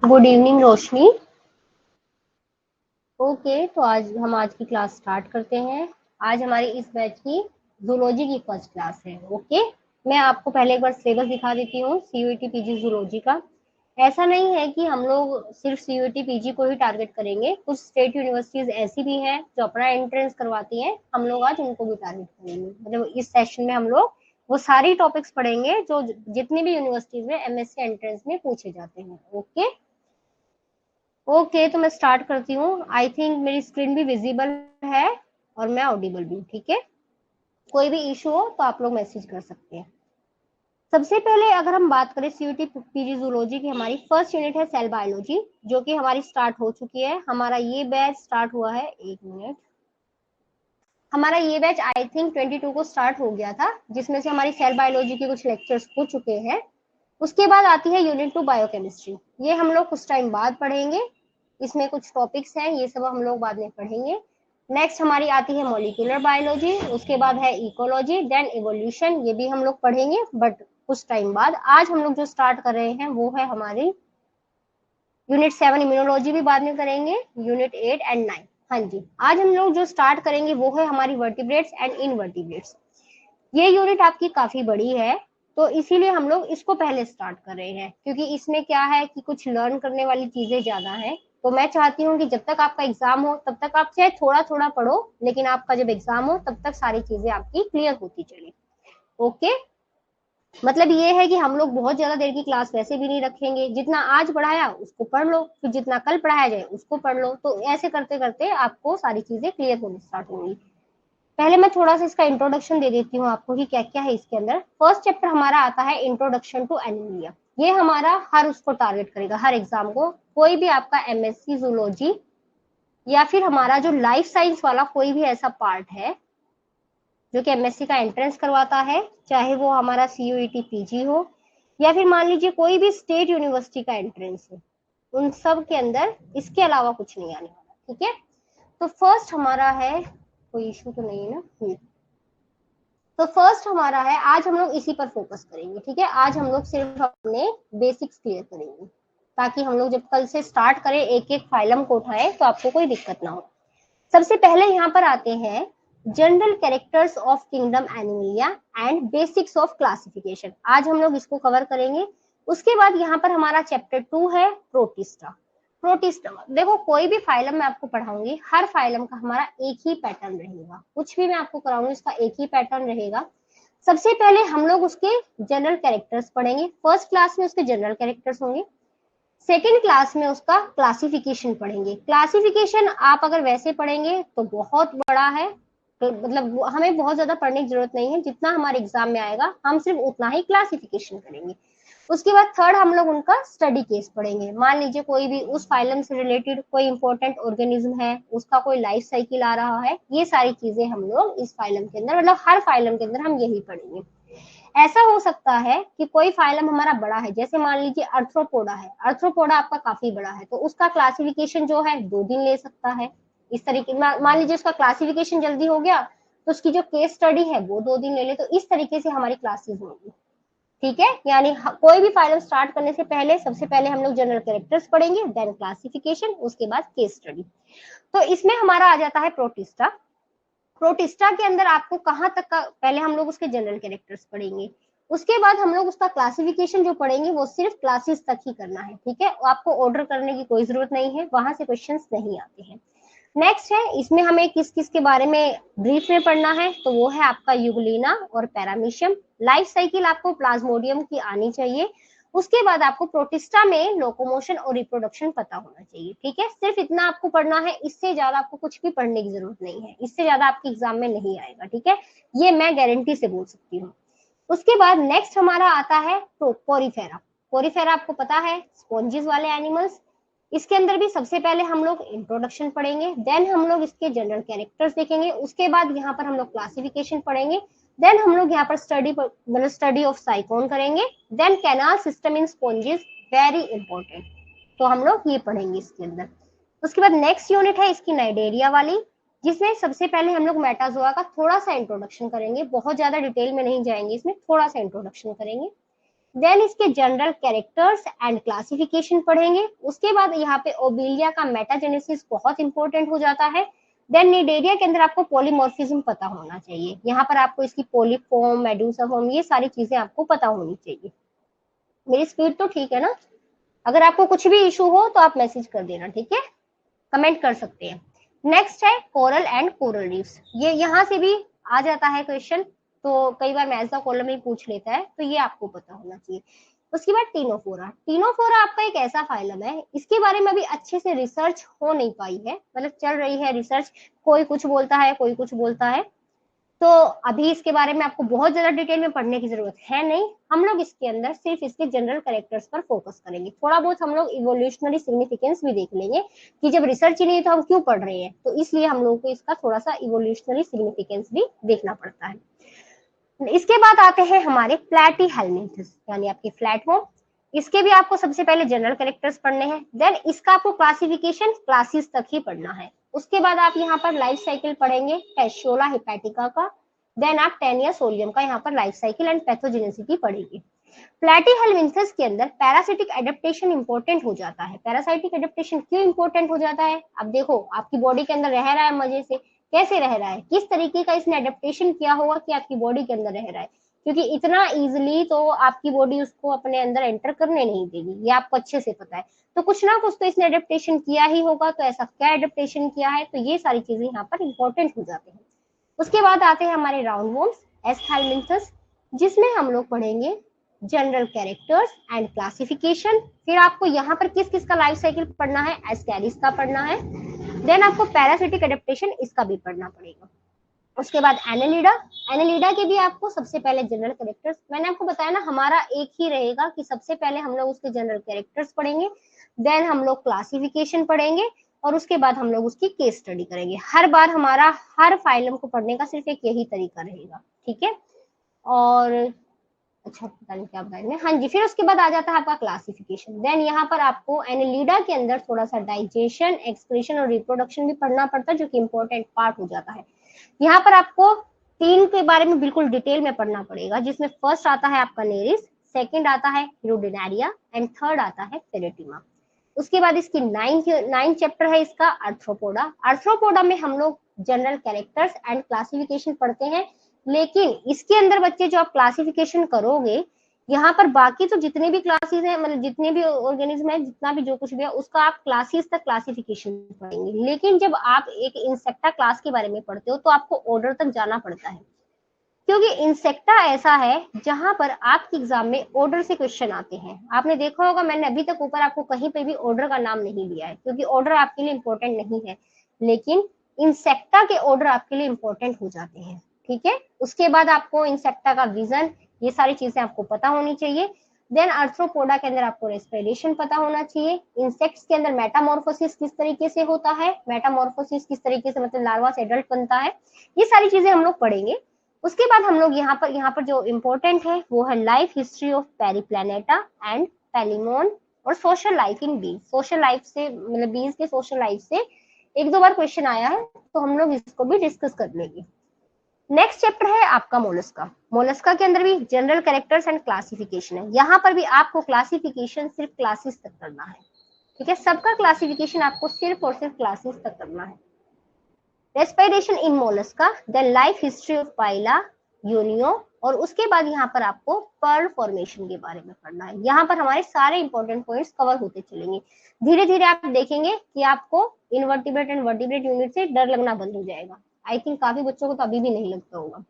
Good evening रोशनी। Okay, तो आज की क्लास स्टार्ट करते हैं। आज हमारी इस बैच की जूलॉजी की फर्स्ट क्लास है। ओके, मैं आपको पहले एक बार सिलेबस दिखा देती हूँ सीयूईटी पीजी जूलॉजी का। ऐसा नहीं है कि हम लोग सिर्फ सीयूईटी पीजी को ही टारगेट करेंगे, कुछ स्टेट यूनिवर्सिटीज ऐसी भी हैं जो अपना एंट्रेंस करवाती हैं, हम लोग आज उनको भी टारगेट करेंगे। मतलब इस सेशन में हम लोग वो सारी टॉपिक्स पढ़ेंगे जो जितनी भी यूनिवर्सिटीज में एमएससी एंट्रेंस में पूछे जाते हैं। ओके ओके, तो मैं स्टार्ट करती हूँ। आई थिंक मेरी स्क्रीन भी विजिबल है और मैं ऑडिबल भी हूँ। ठीक है, कोई भी इशू हो तो आप लोग मैसेज कर सकते हैं। सबसे पहले अगर हम बात करें सीयूटी पीजी जूलॉजी की, हमारी फर्स्ट यूनिट है सेल बायोलॉजी, जो कि हमारी स्टार्ट हो चुकी है। हमारा ये बैच स्टार्ट हुआ है, एक मिनट, हमारा ये बैच आई थिंक 22 को स्टार्ट हो गया था, जिसमें से हमारी सेल बायोलॉजी के कुछ लेक्चर्स हो चुके हैं। उसके बाद आती है यूनिट 2 बायोकेमिस्ट्री। ये हम लोग कुछ टाइम बाद पढ़ेंगे। इसमें कुछ टॉपिक्स हैं, ये सब हम लोग बाद में पढ़ेंगे। नेक्स्ट हमारी आती है मॉलिक्यूलर बायोलॉजी, उसके बाद है इकोलॉजी, देन इवोल्यूशन, ये भी हम लोग पढ़ेंगे बट कुछ टाइम बाद। आज हम लोग जो स्टार्ट कर रहे हैं वो है हमारी यूनिट 7 इम्यूनोलॉजी, भी बाद में करेंगे, यूनिट 8 एंड 9। हाँ जी, आज हम लोग जो स्टार्ट करेंगे वो है हमारी वर्टिब्रेट्स एंड इनवर्टिब्रेट्स। ये यूनिट आपकी काफी बड़ी है, तो इसीलिए हम लोग इसको पहले स्टार्ट कर रहे हैं, क्योंकि इसमें क्या है कि कुछ लर्न करने वाली चीजें ज्यादा हैं। तो मैं चाहती हूँ कि जब तक आपका एग्जाम हो तब तक आप चाहे थोड़ा थोड़ा पढ़ो, लेकिन आपका जब एग्जाम हो तब तक सारी चीजें आपकी क्लियर होती चले। ओके, मतलब ये है कि हम लोग बहुत ज्यादा देर की क्लास वैसे भी नहीं रखेंगे। जितना आज पढ़ाया उसको पढ़ लो, फिर जितना कल पढ़ाया जाए उसको पढ़ लो, तो ऐसे करते करते आपको सारी चीजें क्लियर होनी स्टार्ट होंगी। पहले मैं थोड़ा सा इसका इंट्रोडक्शन दे देती हूँ आपको कि क्या क्या है इसके अंदर। फर्स्ट चैप्टर हमारा आता है इंट्रोडक्शन टू एनीमिया। ये हमारा हर उसको टारगेट करेगा, हर एग्जाम को। कोई भी आपका एमएससी जूलॉजी या फिर हमारा जो लाइफ साइंस वाला कोई भी ऐसा पार्ट है जो कि एमएससी का एंट्रेंस करवाता है, चाहे वो हमारा सीयूईटी पीजी हो या फिर मान लीजिए कोई भी स्टेट यूनिवर्सिटी का एंट्रेंस है, उन सब के अंदर इसके अलावा कुछ नहीं आने वाला। ठीक है, तो फर्स्ट हमारा है, कोई इशू तो नहीं है ना? तो फर्स्ट हमारा है, आज हम लोग इसी पर फोकस करेंगे। ठीक है, आज हम लोग सिर्फ अपने बेसिक्स क्लियर करेंगे, ताकि हम लोग जब कल से स्टार्ट करें एक एक फाइलम को उठाएं तो आपको कोई दिक्कत ना हो। सबसे पहले यहाँ पर आते हैं general characters of kingdom Animalia and basics of classification. आज हम लोग इसको कवर करेंगे। उसके बाद यहाँ पर हमारा चैप्टर 2 है प्रोटिस्टा। प्रोटिस्टा, देखो कोई भी फाइलम मैं आपको पढ़ाऊंगी, हर फाइलम का हमारा एक ही पैटर्न रहेगा। कुछ भी मैं आपको कराऊंगी उसका एक ही पैटर्न रहेगा। सबसे पहले हम लोग उसके जनरल कैरेक्टर्स पढ़ेंगे। फर्स्ट क्लास में उसके जनरल कैरेक्टर्स होंगे, सेकेंड क्लास में उसका क्लासिफिकेशन पढ़ेंगे। क्लासिफिकेशन आप अगर वैसे पढ़ेंगे तो बहुत बड़ा है, तो मतलब हमें बहुत ज्यादा पढ़ने की जरूरत नहीं है। जितना हमारे एग्जाम में आएगा हम सिर्फ उतना ही क्लासिफिकेशन करेंगे। उसके बाद थर्ड हम लोग उनका स्टडी केस पढ़ेंगे। मान लीजिए कोई भी उस फाइलम से रिलेटेड कोई इंपॉर्टेंट ऑर्गेनिज्म है, उसका कोई लाइफ साइकिल आ रहा है, ये सारी चीजें हम लोग इस फाइलम के अंदर, मतलब हर फाइलम के अंदर हम यही पढ़ेंगे। ऐसा हो सकता है कि कोई फाइलम हमारा बड़ा है, जैसे मान लीजिए अर्थ्रोपोडा है, अर्थ्रोपोडा आपका काफी बड़ा है, तो उसका क्लासिफिकेशन जो है 2 दिन ले सकता है। इस तरीके मान लीजिए उसका क्लासिफिकेशन जल्दी हो गया तो उसकी जो केस स्टडी है वो 2 दिन ले ले। तो इस तरीके से हमारी क्लासेस होंगी। ठीक है, यानी कोई भी फाइलम स्टार्ट करने से पहले सबसे पहले हम लोग जनरल कैरेक्टर्स पढ़ेंगे, देन क्लासिफिकेशन, उसके बाद केस स्टडी। तो इसमें हमारा आ जाता है प्रोटिस्टा। प्रोटिस्टा के अंदर आपको कहाँ तक का, पहले हम लोग उसके जनरल कैरेक्टर्स पढ़ेंगे, उसके बाद हम लोग उसका क्लासिफिकेशन जो पढ़ेंगे वो सिर्फ क्लासेस तक ही करना है। ठीक है, आपको ऑर्डर करने की कोई जरूरत नहीं है, वहां से क्वेश्चंस नहीं आते हैं। नेक्स्ट है, इसमें हमें किस किस के बारे में ब्रीफ में पढ़ना है, तो वो है आपका यूगलिना और पैरामीशियम। लाइफ साइकिल आपको प्लाज्मोडियम की आनी चाहिए। उसके बाद आपको प्रोटिस्टा में लोकोमोशन और रिप्रोडक्शन पता होना चाहिए। ठीक है, सिर्फ इतना आपको पढ़ना है, इससे ज्यादा आपको कुछ भी पढ़ने की जरूरत नहीं है, इससे ज्यादा आपके एग्जाम में नहीं आएगा। ठीक है, ये मैं गारंटी से बोल सकती हूँ। उसके बाद नेक्स्ट हमारा आता है पोरीफेरा। पोरीफेरा आपको पता है, स्पॉन्जिस वाले एनिमल्स। इसके अंदर भी सबसे पहले हम लोग इंट्रोडक्शन पढ़ेंगे, देन हम लोग इसके जनरल कैरेक्टर्स देखेंगे, उसके बाद यहाँ पर हम लोग क्लासिफिकेशन पढ़ेंगे, देन हम लोग यहाँ पर मतलब स्टडी ऑफ साइकोन करेंगे, then canal system in sponges, very important, तो हम लोग ये पढ़ेंगे इसके अंदर। उसके बाद नेक्स्ट यूनिट है इसकी नाइडेरिया वाली, जिसमें सबसे पहले हम लोग मेटाजोआ का थोड़ा सा इंट्रोडक्शन करेंगे, बहुत ज्यादा डिटेल में नहीं जाएंगे, इसमें थोड़ा सा इंट्रोडक्शन करेंगे। देन इसके जनरल कैरेक्टर्स एंड क्लासिफिकेशन पढ़ेंगे। उसके बाद यहाँ पे ओबिलिया का मेटाजेनेसिस बहुत इंपॉर्टेंट हो जाता है। देन निडेरिया के अंदर आपको पॉलीमॉर्फिज्म पता होना चाहिए। यहाँ पर आपको इसकी पोलीफॉर्म, मेडूसा फॉर्म, ये सारी चीजें आपको पता होनी चाहिए। मेरी स्पीड तो ठीक है ना? अगर आपको कुछ भी इशू हो तो आप मैसेज कर देना, ठीक है, कमेंट कर सकते हैं। नेक्स्ट है कोरल एंड कोरल रीफ्स। ये यहाँ से भी आ जाता है क्वेश्चन, तो कई बार मैथ्स का कॉलम में पूछ लेता है, तो ये आपको पता होना चाहिए। उसके बाद टीनोफोरा। टीनोफोरा आपका एक ऐसा फाइलम है, इसके बारे में अभी अच्छे से रिसर्च हो नहीं पाई है, मतलब चल रही है रिसर्च, कोई कुछ बोलता है, कोई कुछ बोलता है, तो अभी इसके बारे में आपको बहुत ज्यादा डिटेल में पढ़ने की जरूरत है नहीं। हम लोग इसके अंदर सिर्फ इसके जनरल कैरेक्टर्स पर फोकस करेंगे। थोड़ा बहुत हम लोग इवोल्यूशनरी सिग्निफिकेंस भी देख लेंगे कि जब रिसर्च ही नहीं तो हम क्यों पढ़ रहे हैं, तो इसलिए हम लोगों को इसका थोड़ा सा इवोल्यूशनरी सिग्निफिकेंस भी देखना पड़ता है। इसके बाद आते हैं हमारे प्लेटी हेलमिंथस, यानी आपके फ्लैटवर्म। इसके भी आपको सबसे पहले जनरल कैरेक्टर्स पढ़ने हैं, देन इसका आपको क्लासिफिकेशन क्लासेस तक ही पढ़ना है। उसके बाद आप यहाँ पर लाइफ साइकिल पढ़ेंगे टेस्टोला हेपेटिका का, देन आप टेनिया सोलियम का यहाँ पर लाइफ साइकिल एंड पैथोजेनेसिटी पढ़ेंगे। प्लेटीहेलमिन्थस के अंदर पैरासिटिक एडेप्टेशन इंपॉर्टेंट हो जाता है। पैरासाइटिक एडेप्टेशन क्यों इंपॉर्टेंट हो जाता है? अब देखो, आपकी बॉडी के अंदर रह रहा है मजे से, कैसे रह रहा है, किस तरीके का इसने एडेप्टेशन किया होगा कि आपकी बॉडी के अंदर रह रहा है, क्योंकि इतना इजिली तो आपकी बॉडी उसको अपने अंदर एंटर करने नहीं देगी, ये आपको अच्छे से पता है। तो कुछ ना कुछ तो इसने एडेप्टेशन किया ही होगा, तो ऐसा क्या एडेप्टेशन किया है, तो ये सारी चीजें यहाँ पर इंपॉर्टेंट हो जाती हैं। उसके बाद आते हैं हमारे राउंड वॉर्म्स एस्थेलमिन्थस, जिसमें हम लोग पढ़ेंगे जनरल कैरेक्टर्स एंड क्लासिफिकेशन। फिर आपको यहाँ पर किस किस का लाइफ साइकिल पढ़ना है, एस्कैरिस का पढ़ना है, देन आपको पैरासिटिक एडेप्टेशन इसका भी पढ़ना पड़ेगा। उसके बाद एनेलिडा। एनेलिडा के भी आपको सबसे पहले जनरल कैरेक्टर्स, मैंने आपको बताया ना हमारा एक ही रहेगा कि सबसे पहले हम लोग उसके जनरल कैरेक्टर्स पढ़ेंगे, देन हम लोग क्लासिफिकेशन पढ़ेंगे, और उसके बाद हम लोग उसकी केस स्टडी करेंगे। हर बार हमारा हर फाइलम को पढ़ने का सिर्फ एक यही तरीका रहेगा, ठीक है। और अच्छा, पता नहीं क्या बताएंगे, हाँ जी। फिर उसके बाद आ जाता है आपका क्लासिफिकेशन। देन यहाँ पर आपको एनेलिडा के अंदर थोड़ा सा डाइजेशन, एक्सक्रीशन और रिप्रोडक्शन भी पढ़ना पड़ता है, जो कि इंपॉर्टेंट पार्ट हो जाता है। यहाँ पर आपको तीन के बारे में बिल्कुल डिटेल में पढ़ना पड़ेगा, जिसमें फर्स्ट आता है आपका नेरिस, सेकंड आता है हिरोडिनारिया एंड थर्ड आता है फेरेटिमा। उसके बाद इसकी नाइन्थ चैप्टर है इसका आर्थ्रोपोडा। आर्थ्रोपोडा में हम लोग जनरल कैरेक्टर्स एंड क्लासिफिकेशन पढ़ते हैं, लेकिन इसके अंदर बच्चे जो आप क्लासिफिकेशन करोगे, यहाँ पर बाकी तो जितने भी क्लासेस हैं, मतलब जितने भी ऑर्गेनिज्म है, जितना भी जो कुछ भी है, उसका आप क्लासेस तक क्लासिफिकेशन पढ़ेंगे। लेकिन जब आप एक इंसेक्टा क्लास के बारे में पढ़ते हो तो आपको ऑर्डर तक जाना पड़ता है, क्योंकि इंसेक्टा ऐसा है जहां पर आपके एग्जाम में ऑर्डर से क्वेश्चन आते हैं। आपने देखा होगा, मैंने अभी तक ऊपर आपको कहीं पे भी ऑर्डर का नाम नहीं लिया है, क्योंकि ऑर्डर आपके लिए इंपॉर्टेंट नहीं है, लेकिन इंसेक्टा के ऑर्डर आपके लिए इंपॉर्टेंट हो जाते हैं, ठीक है। उसके बाद आपको इंसेक्टा का विजन, ये सारी चीजें आपको पता होनी चाहिए। देन आर्थ्रोपोडा के अंदर आपको रेस्पिरेशन पता होना चाहिए। इंसेक्ट्स के अंदर मेटामॉर्फोसिस किस तरीके से होता है, मेटामॉर्फोसिस किस तरीके से मतलब लार्वा से एडल्ट बनता है, ये सारी चीजें हम लोग पढ़ेंगे। उसके बाद हम लोग यहाँ पर जो इम्पोर्टेंट है वो है life history of Periplaneta and Palaemon और सोशल लाइफ इन बीज। सोशल लाइफ से मतलब बीज के सोशल लाइफ से एक दो बार क्वेश्चन आया है, तो हम लोग इसको भी डिस्कस कर लेंगे। नेक्स्ट चैप्टर है आपका मोलस्का। मोलस्का के अंदर भी जनरल कैरेक्टर्स एंड क्लासिफिकेशन है। यहाँ पर भी आपको क्लासिफिकेशन सिर्फ क्लासेस तक करना है, ठीक है। सबका क्लासिफिकेशन आपको सिर्फ और सिर्फ क्लासेस तक करना है। Respiration in Mollusca, then life history of Pila Unio, और उसके बाद यहाँ पर आपको पर्ल फॉर्मेशन के बारे में पढ़ना है। यहाँ पर हमारे सारे इंपॉर्टेंट पॉइंट्स कवर होते चलेंगे। धीरे धीरे आप देखेंगे कि आपको इनवर्टिब्रेट एंड वर्टिब्रेट यूनिट से डर लगना बंद हो जाएगा। आई थिंक काफी बच्चों को तो अभी भी नहीं लगता होगा।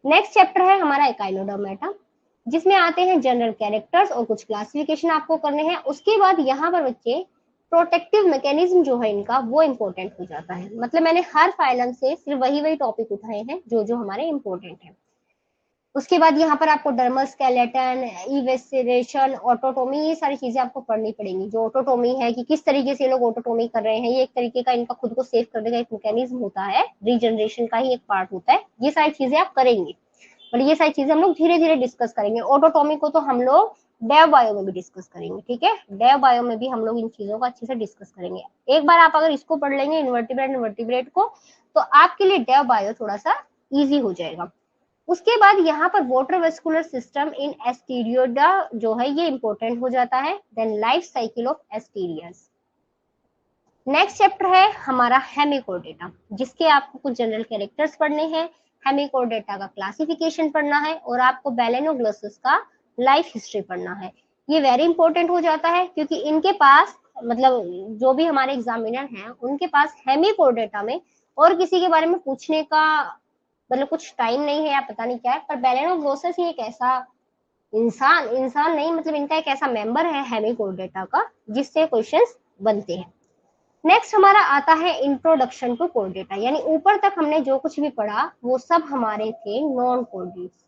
नेक्स्ट चैप्टर है हमारा एकाइनोडर्मेटा, जिसमें आते हैं जनरल कैरेक्टर्स और कुछ क्लासिफिकेशन आपको करने हैं। उसके बाद यहाँ पर बच्चे प्रोटेक्टिव मैकेनिज्म जो है इनका, वो इंपॉर्टेंट हो जाता है। मतलब मैंने हर फाइलम से सिर्फ वही टॉपिक उठाए हैं जो जो हमारे इंपॉर्टेंट है। उसके बाद यहाँ पर आपको डर्मल स्केलेटन, इवेसिरेशन, ऑटोटोमी, ये सारी चीजें आपको पढ़नी पड़ेंगी। जो ऑटोटोमी है कि किस तरीके से लोग ऑटोटोमी कर रहे हैं, ये एक तरीके का इनका खुद को सेव करने का एक मैकेनिज्म होता है, रीजनरेशन का ही एक पार्ट होता है। ये सारी चीजें आप करेंगे, और ये सारी चीजें हम लोग धीरे धीरे डिस्कस करेंगे। ऑटोटोमी को तो हम लोग डेव बायो में भी डिस्कस करेंगे, ठीक है। डेव बायो में भी हम लोग इन चीजों को अच्छे से डिस्कस करेंगे। एक बार आप अगर इसको पढ़ लेंगे इन्वर्टिब्रेट एंड वर्टिब्रेट को, तो आपके लिए डेव बायो थोड़ा सा इजी हो जाएगा। उसके बाद यहाँ पर water vascular system in Asteroidea जो है ये इंपॉर्टेंट हो जाता है। Then life cycle of Asterias. Next chapter है हमारा हेमिकोडेटा, जिसके आपको कुछ जनरल कैरेक्टर्स पढ़ने हैं, हेमिकोडेटा का क्लासिफिकेशन पढ़ना है और आपको बैलेनोग्लोसस का लाइफ हिस्ट्री पढ़ना है। ये वेरी इंपॉर्टेंट हो जाता है क्योंकि इनके पास मतलब जो भी हमारे एग्जामिनर हैं उनके पास हेमिकोडेटा में और किसी के बारे में पूछने का मतलब कुछ टाइम नहीं है या पता नहीं क्या है, पर बैलेनोग्लोसस ही एक ऐसा इंसान नहीं मतलब इनका एक ऐसा मेंबर है हेमिकोडेटा का जिससे क्वेश्चंस बनते हैं। नेक्स्ट हमारा आता है इंट्रोडक्शन टू कोर्डेटा, यानी ऊपर तक हमने जो कुछ भी पढ़ा वो सब हमारे थे नॉन कोर्डेट्स।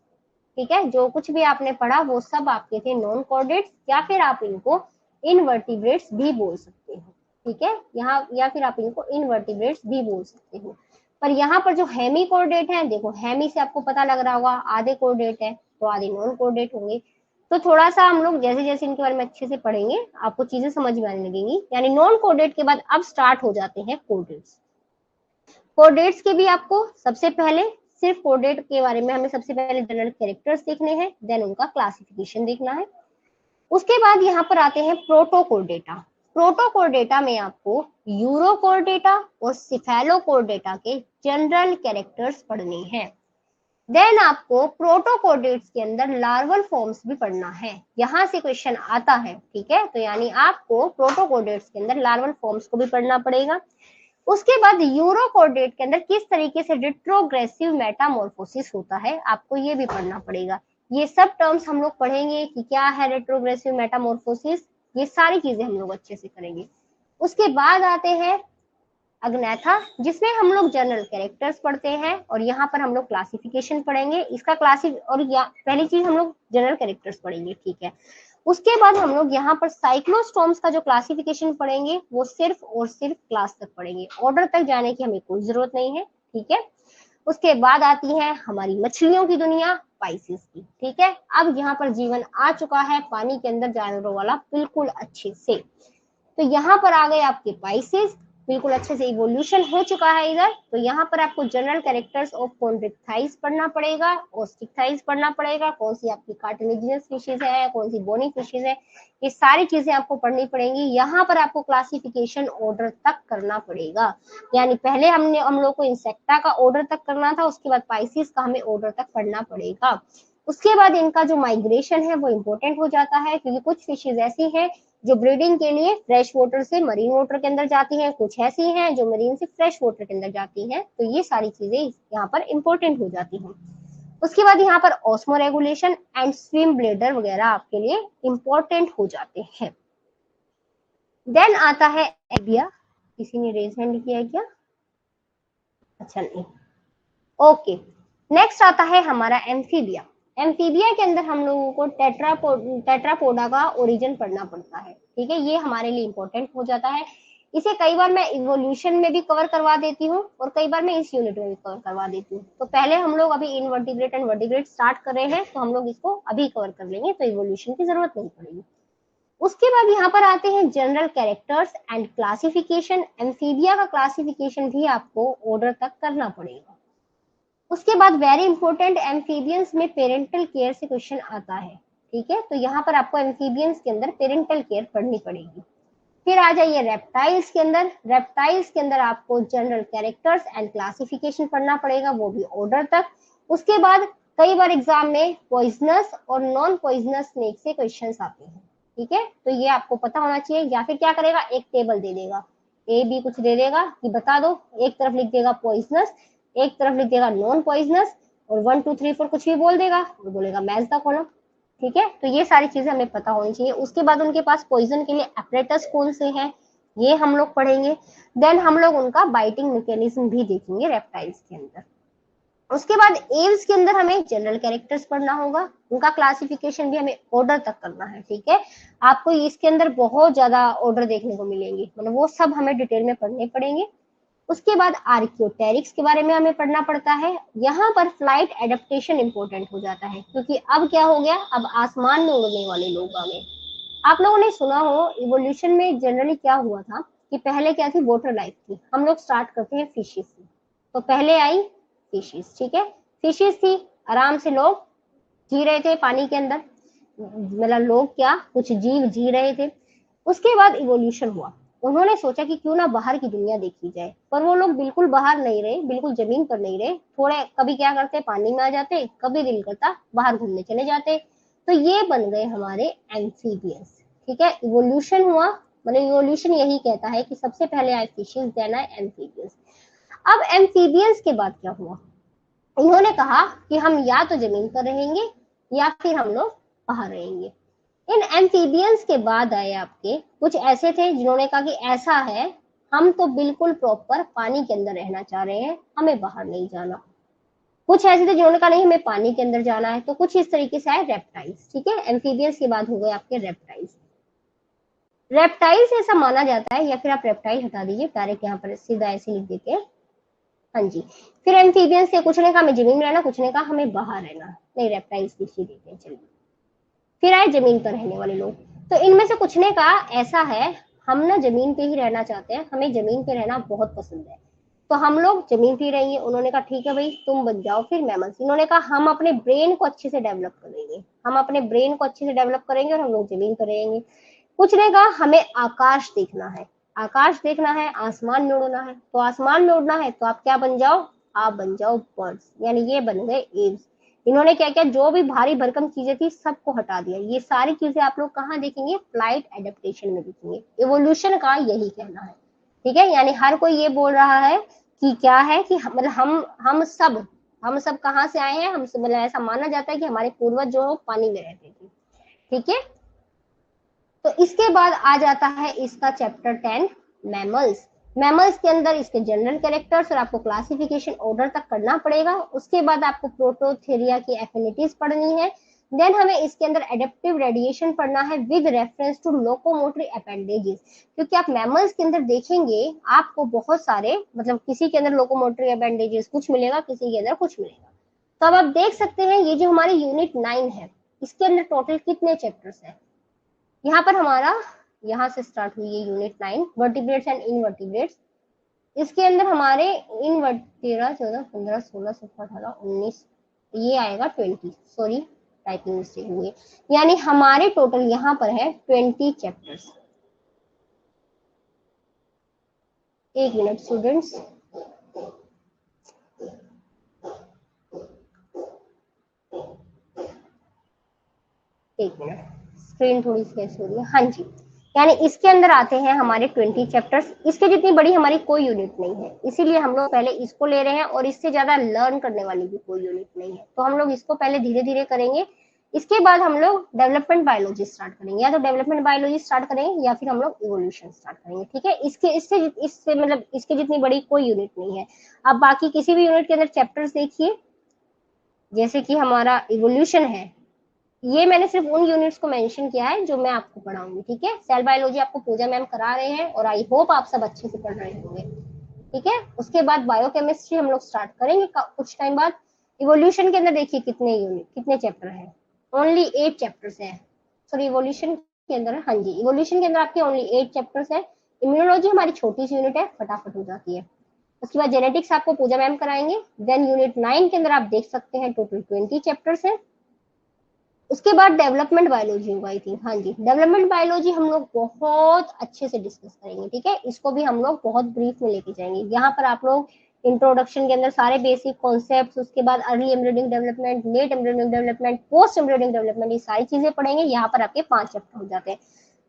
ठीक है, जो कुछ भी आपने पढ़ा वो सब आपके थे नॉन कोर्डेट्स या फिर आप इनको इनवर्टिब्रेट्स भी बोल सकते हो। ठीक है, यहाँ या फिर आप इनको इनवर्टिब्रेट्स भी बोल सकते हो। पर यहाँ पर जो हेमी कोर्डेट है, देखो हेमी से आपको पता लग रहा होगा आधे कोर्डेट है तो आधे नॉन कोर्डेट होंगे। तो थोड़ा सा हम लोग जैसे जैसे इनके बारे में अच्छे से पढ़ेंगे आपको चीजें समझ में आने लगेंगी। यानी नॉन कोडेट के बाद अब स्टार्ट हो जाते हैं कोडेट्स। कोडेट्स के भी आपको सबसे पहले सिर्फ कोडेट के बारे में हमें सबसे पहले जनरल कैरेक्टर्स देखने हैं, देन उनका क्लासिफिकेशन देखना है। उसके बाद यहाँ पर आते हैं प्रोटोकोर्डेटा। प्रोटोकोर्डेटा में आपको यूरोकोर्डेटा और सिफेलोकोर्डेटा के जनरल कैरेक्टर्स पढ़ने हैं। देन आपको प्रोटोकोडेट्स के अंदर लार्वल फॉर्म्स भी पढ़ना है, यहां से क्वेश्चन आता है। ठीक है, तो यानी आपको प्रोटोकोडेट्स के अंदर लार्वल फॉर्म्स को भी पढ़ना पड़ेगा। उसके बाद यूरोकोडेट के अंदर किस तरीके से रिट्रोग्रेसिव मेटामॉर्फोसिस होता है आपको ये भी पढ़ना पड़ेगा। ये सब टर्म्स हम लोग पढ़ेंगे कि क्या है रिट्रोग्रेसिव मेटामॉर्फोसिस, ये सारी चीजें हम लोग अच्छे से करेंगे। उसके बाद आते हैं अग्नेथा, जिसमें हम लोग जनरल कैरेक्टर्स पढ़ते हैं और यहाँ पर हम लोग क्लासिफिकेशन पढ़ेंगे। इसका और पहली चीज हम लोग जनरल कैरेक्टर्स पढ़ेंगे। ठीक है, उसके बाद हम लोग यहाँ पर साइक्लोस्टॉर्म्स का जो क्लासिफिकेशन पढ़ेंगे वो सिर्फ और सिर्फ क्लास तक पढ़ेंगे, ऑर्डर तक जाने की हमें कोई जरूरत नहीं है। ठीक है, उसके बाद आती है हमारी मछलियों की दुनिया, पाइसेस की। ठीक है, अब यहाँ पर जीवन आ चुका है पानी के अंदर जानवरों वाला बिल्कुल अच्छे से। तो यहाँ पर आ गए आपके पाइसेस, बिल्कुल अच्छे से इवोल्यूशन हो चुका है इधर। तो यहाँ पर आपको जनरल कैरेक्टर्स ऑफ कॉन्ड्रिक्टाइज पढ़ना पड़ेगा, ऑस्टिक्टाइज पढ़ना पड़ेगा, कौन सी आपकी कार्टिलेजिनस फिशेज है, कौन सी बोनी फिशेज है, ये सारी चीजें आपको पढ़नी पड़ेंगी। यहाँ पर आपको क्लासिफिकेशन ऑर्डर तक करना पड़ेगा, यानी पहले हम लोग को इंसेक्टा का ऑर्डर तक करना था, उसके बाद पाइसेस का हमें ऑर्डर तक पढ़ना पड़ेगा। उसके बाद इनका जो माइग्रेशन है वो इम्पोर्टेंट हो जाता है, क्योंकि कुछ फिशेज ऐसी हैं जो ब्रीडिंग के लिए फ्रेश वाटर से मरीन वाटर के अंदर जाती हैं, कुछ ऐसी हैं जो मरीन से फ्रेश वाटर के अंदर जाती हैं। तो ये सारी चीजें यहाँ पर इम्पोर्टेंट हो जाती हैं। उसके बाद यहाँ पर osmo regulation and swim bladder वगैरह आपके लिए इम्पोर्टेंट हो जाते हैं। देन आता है एम्फीबिया, किसी ने रेज हैंड किया है क्या? अच्छा नहीं, ओके। नेक्स्ट आता है हमारा एम्फीबिया। एम्फीबिया के अंदर हम लोगों को टेट्रापोडा का ओरिजिन पढ़ना पड़ता है। ठीक है, ये हमारे लिए इंपॉर्टेंट हो जाता है। इसे कई बार मैं इवोल्यूशन में भी कवर करवा देती हूँ और कई बार मैं इस यूनिट में भी कवर करवा देती हूँ। तो पहले हम लोग अभी इनवर्टिब्रेट एंड वर्टिब्रेट स्टार्ट कर रहे हैं, तो हम लोग इसको अभी कवर कर लेंगे, तो इवोल्यूशन की जरूरत नहीं पड़ेगी। उसके बाद यहाँ पर आते हैं general characters and classification. Amphibia का क्लासिफिकेशन भी आपको ऑर्डर तक करना पड़ेगा। उसके बाद वेरी इंपॉर्टेंट, एम्फीबियंस में पेरेंटल केयर से क्वेश्चन आता है। ठीक है, तो यहाँ पर आपको एम्फीबियंस के अंदर पेरेंटल केयर पढ़नी पड़ेगी। फिर आ जाइए रेप्टाइल्स के अंदर। रेप्टाइल्स के अंदर आपको जनरल कैरेक्टर्स एंड क्लासिफिकेशन पढ़ना पड़ेगा, वो भी ऑर्डर तक। उसके बाद कई बार एग्जाम में पॉइजनस और नॉन पॉइजनस स्नेक से क्वेश्चन आते हैं। ठीक है, तो ये आपको पता होना चाहिए। या फिर क्या करेगा, एक टेबल दे देगा, ए बी कुछ दे देगा कि बता दो, एक तरफ लिख देगा पॉइजनस, एक तरफ लिख देगा नॉन पॉइजनस, और 1 2 3 4 कुछ भी बोल देगा और बोलेगा मैच द कॉलम। ठीक है, तो ये सारी चीजें हमें पता होनी चाहिए। उसके बाद उनके पास पॉइजन के लिए एपरेटस कौन से हैं ये हम लोग पढ़ेंगे। देन हम लोग उनका बाइटिंग मैकेनिज्म भी देखेंगे रेप्टाइल्स के अंदर। उसके बाद एव्स के अंदर हमें जनरल कैरेक्टर्स पढ़ना होगा, उनका क्लासिफिकेशन भी हमें ऑर्डर तक करना है। ठीक है, आपको इसके अंदर बहुत ज्यादा ऑर्डर देखने को मिलेंगे, मतलब वो सब हमें डिटेल में पढ़ने पड़ेंगे। उसके बाद आर्कियोटेरिक्स के बारे में हमें पढ़ना पड़ता है। यहाँ पर फ्लाइट एडेप्टेशन इंपॉर्टेंट हो जाता है, क्योंकि अब क्या हो गया, अब आसमान में उड़ने वाले लोग आ गए। आप लोगों ने सुना हो इवोल्यूशन में जनरली क्या हुआ था कि पहले क्या थी, वाटर लाइफ थी। हम लोग स्टार्ट करते हैं फिशेस से, तो पहले आई फिशेस। ठीक है, फिशेस थी, आराम से लोग जी रहे थे पानी के अंदर, मतलब लोग क्या, कुछ जीव जी रहे थे। उसके बाद इवोल्यूशन हुआ। उन्होंने सोचा कि क्यों ना बाहर की दुनिया देखी जाए, पर वो लोग बिल्कुल बाहर नहीं रहे, बिल्कुल जमीन पर नहीं रहे, थोड़े कभी क्या करते पानी में आ जाते, कभी दिल करता बाहर घूमने चले जाते। तो ये बन गए हमारे एम्फीबियंस। ठीक है, इवोल्यूशन हुआ, मतलब इवोल्यूशन यही कहता है कि सबसे पहले आए फिशेस, देन आए एम्फीबियंस। अब एम्फीबियंस के बाद क्या हुआ, इन्होंने कहा कि हम या तो जमीन पर रहेंगे या फिर हम लोग बाहर रहेंगे। इन एम्फीबियंस के बाद आए आपके कुछ ऐसे थे जिन्होंने कहा कि ऐसा है, हम तो बिल्कुल प्रॉपर पानी के अंदर रहना चाह रहे हैं, हमें बाहर नहीं जाना। कुछ ऐसे थे जिन्होंने कहा नहीं हमें पानी के अंदर जाना है। तो कुछ इस तरीके से आए रेप्टाइल्स। ठीक है, एम्फीबियंस के बाद हो गए आपके रेप्टाइल्स। रेप्टाइल्स ऐसा माना जाता है, या फिर आप रेप्टाइल हटा दीजिए, डायरेक्ट यहाँ पर सीधा ऐसे लिख देते हैं। हाँ जी, फिर एम्फीबियंस के कुछ ने कहा हमें जमीन में रहना, कुछ ने कहा हमें बाहर रहना, नहीं रेप्टाइल्स लिख देते हैं चलिए। फिर आए जमीन पर रहने वाले लोग। तो इनमें से कुछ ने कहा ऐसा है, हम ना जमीन पे ही रहना चाहते हैं, हमें जमीन पे रहना बहुत पसंद है, तो हम लोग जमीन पे रहेंगे। उन्होंने कहा ठीक है भाई तुम बन जाओ फिर मैमल्स। इन्होंने कहा हम अपने ब्रेन को अच्छे से डेवलप करेंगे, हम अपने ब्रेन को अच्छे से डेवलप करेंगे और हम लोग जमीन पर रहेंगे। कुछ ने कहा हमें आकाश देखना है, आकाश देखना है, आसमान में उड़ना है। तो आसमान में उड़ना है तो आप क्या बन जाओ, आप बन जाओ बर्ड्स, यानी ये बन गए एव्स। इन्होंने क्या किया, जो भी भारी भरकम चीजें थी सबको हटा दिया। ये सारी चीजें आप लोग कहाँ देखेंगे, फ्लाइट एडेप्टेशन में देखेंगे। इवोल्यूशन का यही कहना है। ठीक है, यानी हर कोई ये बोल रहा है कि क्या है कि मतलब हम सब कहाँ से आए हैं, हम सब, मतलब ऐसा माना जाता है कि हमारे पूर्वज जो पानी में रहते थे। ठीक है, तो इसके बाद आ जाता है इसका चैप्टर 10 मैमल्स। मैमल्स के अंदर इसके जनरल कैरेक्टर्स और आपको क्लासिफिकेशन ऑर्डर तक करना पड़ेगा। उसके बाद आपको प्रोटोथेरिया की एफिनिटीज पढ़नी है। देन हमें इसके अंदर एडेप्टिव रेडिएशन पढ़ना है with reference to locomotory appendages, क्योंकि आप मैमल्स के अंदर देखेंगे आपको बहुत सारे, मतलब किसी के अंदर लोकोमोटरी अपेंडेजेस कुछ मिलेगा, किसी के अंदर कुछ मिलेगा। तो अब आप देख सकते हैं ये जो हमारी यूनिट 9 है, इसके अंदर टोटल कितने चैप्टर्स हैं। यहाँ पर हमारा, यहाँ से स्टार्ट हुई है यूनिट 9 वर्टिब्रेट्स एंड इनवर्टिब्रेट्स। इसके अंदर हमारे इनवर्ट 13 14 15 16 17 18 19, ये आएगा 20, सॉरी टाइपिंग मिस्टेक हुई है। यानी हमारे टोटल यहाँ पर है 20 चैप्टर्स। एक मिनट स्टूडेंट्स, एक मिनट, स्क्रीन थोड़ी सी कैसे हो रही है। हाँ जी, यानी इसके अंदर आते हैं हमारे 20 चैप्टर्स। इसके जितनी बड़ी हमारी कोई यूनिट नहीं है, इसीलिए हम लोग पहले इसको ले रहे हैं, और इससे ज्यादा लर्न करने वाली भी कोई यूनिट नहीं है, तो हम लोग इसको पहले धीरे धीरे करेंगे। इसके बाद हम लोग डेवलपमेंट बायोलॉजी स्टार्ट करेंगे, या तो डेवलपमेंट बायोलॉजी स्टार्ट करेंगे या फिर हम लोग इवोल्यूशन स्टार्ट करेंगे। ठीक है, इसके इससे मतलब इसके जितनी बड़ी कोई यूनिट नहीं है। अब बाकी किसी भी यूनिट के अंदर चैप्टर्स देखिए, जैसे कि हमारा इवोल्यूशन है, ये मैंने सिर्फ उन यूनिट्स को मेंशन किया है जो मैं आपको पढ़ाऊंगी। ठीक है, सेल बायोलॉजी आपको पूजा मैम करा रहे हैं और आई होप आप सब अच्छे से पढ़ रहे होंगे। ठीक है, उसके बाद बायोकेमिस्ट्री हम लोग स्टार्ट करेंगे कुछ टाइम बाद। इवोल्यूशन के अंदर देखिए कितने यूनिट, कितने चैप्टर हैं, ओनली 8 चैप्टर्स हैं। सॉरी, इवोल्यूशन के अंदर, हाँ जी, इवोल्यूशन के अंदर आपके ओनली 8 चैप्टर्स है। इम्यूनोलॉजी हमारी छोटी सी यूनिट है, फटाफट हो जाती है। उसके बाद जेनेटिक्स आपको पूजा मैम कराएंगे। देन यूनिट 9 के अंदर आप देख सकते हैं टोटल 20 चैप्टर्स है। उसके बाद डेवलपमेंट बायोलॉजी होगा आई थिंक, हाँ जी, डेवलपमेंट बायोलॉजी हम लोग बहुत अच्छे से डिस्कस करेंगे। ठीक है, इसको भी हम लोग बहुत ब्रीफ में लेके जाएंगे। यहाँ पर आप लोग इंट्रोडक्शन के अंदर सारे बेसिक कॉन्सेप्ट्स, उसके बाद early embryonic development, late embryonic development, post embryonic development, ये सारी चीजें पढ़ेंगे। यहाँ पर आपके 5 चैप्टर हो जाते हैं।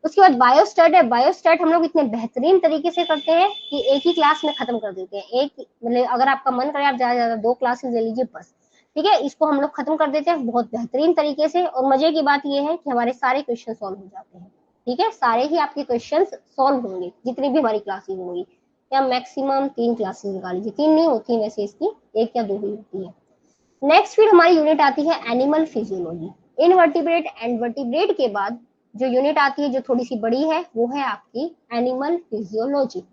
उसके बाद बायोस्टैट है। बायोस्टैट हम लोग इतने बेहतरीन तरीके से करते हैं कि एक ही क्लास में खत्म कर देते हैं। एक मतलब अगर आपका मन करे आप ज्यादा ज्यादा 2 क्लासेस ले लीजिए बस। ठीक है, इसको हम लोग खत्म कर देते हैं बहुत बेहतरीन तरीके से। और मजे की बात यह है कि हमारे सारे क्वेश्चन सॉल्व हो जाते हैं। ठीक है, सारे ही आपके क्वेश्चन सॉल्व होंगे जितनी भी हमारी क्लासेस होंगी, या मैक्सिमम 3 क्लासेस लगा लीजिए, 3 नहीं होती वैसे इसकी, 1 या 2 ही होती है। नेक्स्ट फिर हमारी यूनिट आती है animal physiology. Invertebrate and vertebrate के बाद जो यूनिट आती है जो थोड़ी सी बड़ी है वो है आपकी एनिमल फिजियोलॉजी।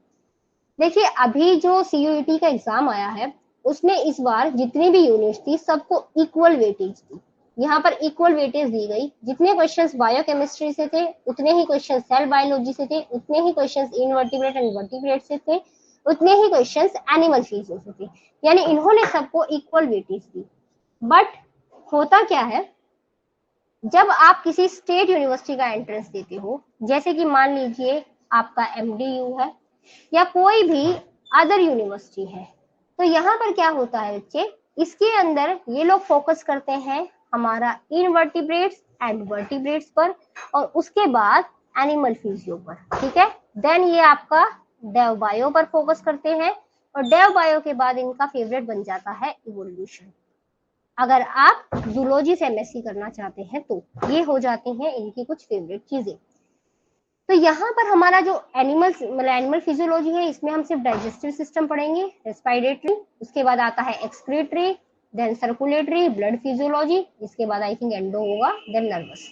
देखिए अभी जो सीयूईटी का एग्जाम आया है उसमें इस बार जितनी भी यूनिट्स थी सबको इक्वल वेटेज थी। यहाँ पर इक्वल वेटेज दी गई, जितने क्वेश्चंस बायोकेमिस्ट्री से थे उतने ही क्वेश्चंस सेल बायोलॉजी से थे, उतने ही क्वेश्चंस इनवर्टिब्रेट एंड वर्टिब्रेट से थे, उतने ही क्वेश्चंस एनिमल फिजियो से थे। यानी इन्होंने सबको इक्वल वेटेज दी। बट होता क्या है, जब आप किसी स्टेट यूनिवर्सिटी का एंट्रेंस देते हो, जैसे कि मान लीजिए आपका एमडीयू है या कोई भी अदर यूनिवर्सिटी है, तो यहाँ पर क्या होता है बच्चे, इसके अंदर ये लोग फोकस करते हैं हमारा इनवर्टिब्रेट्स एंड वर्टिब्रेट्स पर, और उसके बाद एनिमल फिजियो पर, ठीक है। देन ये आपका डेव बायो पर फोकस करते हैं, और डेव बायो के बाद इनका फेवरेट बन जाता है इवोल्यूशन। अगर आप जूलॉजी से एमएससी करना चाहते हैं तो ये हो जाती हैं इनकी कुछ फेवरेट चीजें। तो यहाँ पर हमारा जो एनिमल फिजियोलॉजी है, इसमें हम सिर्फ डाइजेस्टिव सिस्टम पढ़ेंगे, रेस्पिरेटरी, उसके बाद आता है excretory, then circulatory, blood physiology, इसके बाद आई थिंक एंडो होगा, देन नर्वस।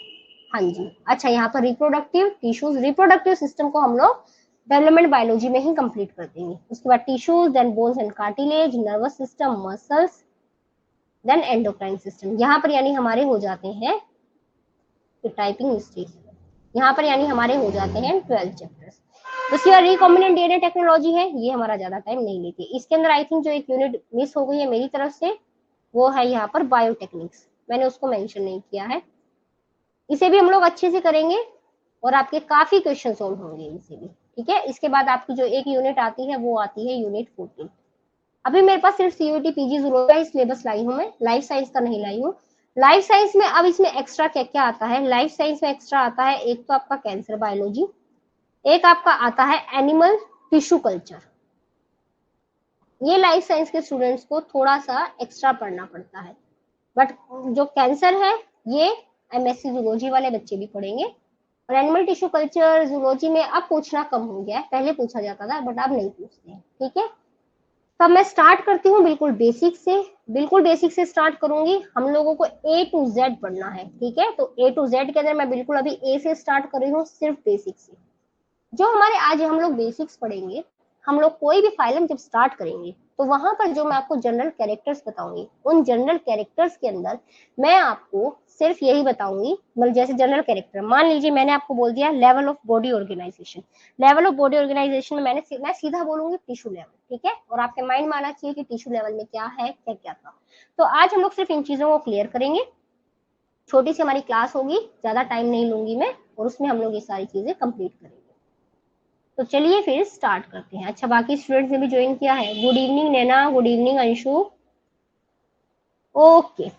हाँ जी, अच्छा, यहाँ पर रिप्रोडक्टिव टिश्यूज, रिप्रोडक्टिव सिस्टम को हम लोग डेवलपमेंट बायोलॉजी में ही कंप्लीट कर देंगे। उसके बाद tissues, then bones and cartilage, nervous system, muscles, then endocrine system. यहाँ पर यानी हमारे हो जाते हैं टाइपिंग मिस्टेक, यहाँ पर यानी हमारे हो जाते हैं 12 चैप्टर्स। उसके बाद रिकॉम्बिनेंट डीएनए टेक्नोलॉजी है, ये हमारा ज्यादा टाइम नहीं लेती। इसके अंदर आई थिंक जो एक यूनिट मिस हो गई है मेरी तरफ से, वो है यहाँ पर बायोटेक्निक्स, मैंने उसको मेंशन नहीं किया है। इसे भी हम लोग अच्छे से करेंगे और आपके काफी क्वेश्चन सॉल्व होंगे इनसे भी, ठीक है। इसके बाद आपकी जो एक यूनिट आती है वो आती है यूनिट 14। अभी मेरे पास सिर्फ सीयूटी पीजी जूलॉजी का सिलेबस लाई हूँ मैं, लाइफ साइंस का नहीं लाई हूँ। लाइफ साइंस में अब इसमें एक्स्ट्रा क्या क्या आता है, लाइफ साइंस में एक्स्ट्रा आता है, एक तो आपका कैंसर बायोलॉजी, एक आपका आता है एनिमल टिश्यू कल्चर। ये लाइफ साइंस के स्टूडेंट्स को थोड़ा सा एक्स्ट्रा पढ़ना पड़ता है, बट जो कैंसर है ये एमएससी जूलॉजी वाले बच्चे भी पढ़ेंगे। और एनिमल टिश्यू कल्चर जूलॉजी में अब पूछना कम हो गया है, पहले पूछा जाता था बट अब नहीं पूछते हैं, ठीक है। तब मैं स्टार्ट करती हूँ बिल्कुल बेसिक से, बिल्कुल बेसिक से स्टार्ट करूंगी। हम लोगों को ए टू जेड पढ़ना है, ठीक है। तो ए टू जेड के अंदर मैं बिल्कुल अभी ए से स्टार्ट कर रही हूँ, सिर्फ बेसिक से। जो हमारे आज हम लोग बेसिक्स पढ़ेंगे, हम लोग कोई भी फाइलम जब स्टार्ट करेंगे तो वहां पर जो मैं आपको जनरल कैरेक्टर्स बताऊंगी, उन जनरल कैरेक्टर्स के अंदर मैं आपको सिर्फ यही बताऊंगी, मतलब जैसे जनरल कैरेक्टर मान लीजिए मैंने आपको बोल दिया level of body organisation, level of body organisation में मैं सीधा बोलूंगी टिश्यू लेवल, ठीक है। और आपके माइंड में आना चाहिए कि टिश्यू लेवल में क्या है, क्या क्या था। तो आज हम लोग सिर्फ इन चीजों को क्लियर करेंगे। छोटी सी हमारी क्लास होगी, ज्यादा टाइम नहीं लूंगी मैं, और उसमें हम लोग ये सारी चीजें कंप्लीट करेंगे। तो चलिए फिर स्टार्ट करते हैं। अच्छा, बाकी स्टूडेंट्स ने भी ज्वाइन किया है। गुड इवनिंग नैना, गुड इवनिंग अंशु। ओके,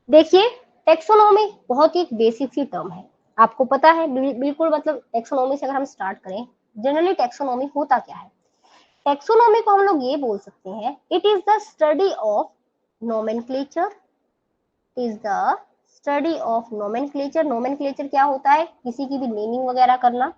देखिए टेक्सोनॉमी बहुत ही एक बेसिक सी टर्म है, आपको पता है बिल्कुल। मतलब टेक्सोनॉमी से अगर हम स्टार्ट करें, जनरली टेक्सोनॉमी होता क्या है। टेक्सोनॉमी को हम लोग ये बोल सकते हैं, it is the study of nomenclature, is the study of nomenclature. Nomenclature क्या होता है, किसी की भी नेमिंग वगैरह करना।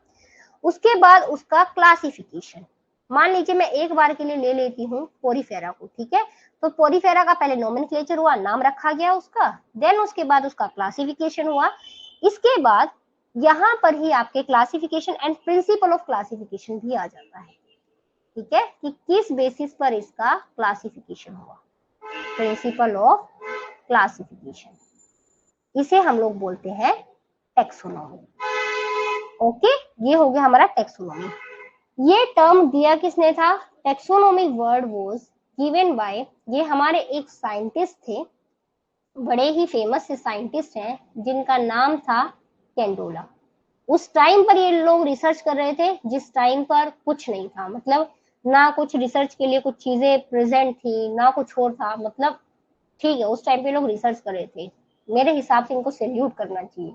उसके बाद उसका क्लासिफिकेशन। मान लीजिए मैं एक बार के लिए ले लेती हूँ पोरीफेरा को, ठीक है। तो पोरीफेरा का पहले नोमेनक्लेचर हुआ, नाम रखा गया उसका, देन उसके बाद उसका क्लासिफिकेशन हुआ। इसके बाद यहाँ पर ही आपके classification and principle of classification भी आ जाता है, ठीक है, कि किस बेसिस पर इसका क्लासिफिकेशन हुआ, प्रिंसिपल ऑफ क्लासिफिकेशन। इसे हम लोग बोलते हैं टेक्सोनॉमी। ओके, ये हो गया हमारा टेक्सोनॉमी। ये टर्म दिया किसने था, taxonomic word was given by, ये हमारे एक साइंटिस्ट थे, बड़े ही फेमस साइंटिस्ट हैं जिनका नाम था कैंडोला। उस टाइम पर ये लोग रिसर्च कर रहे थे जिस टाइम पर कुछ नहीं था, मतलब ना कुछ रिसर्च के लिए कुछ चीजें प्रेजेंट थी ना कुछ और था, मतलब ठीक है, उस टाइम पे लोग रिसर्च कर रहे थे। मेरे हिसाब से इनको सैल्यूट करना चाहिए,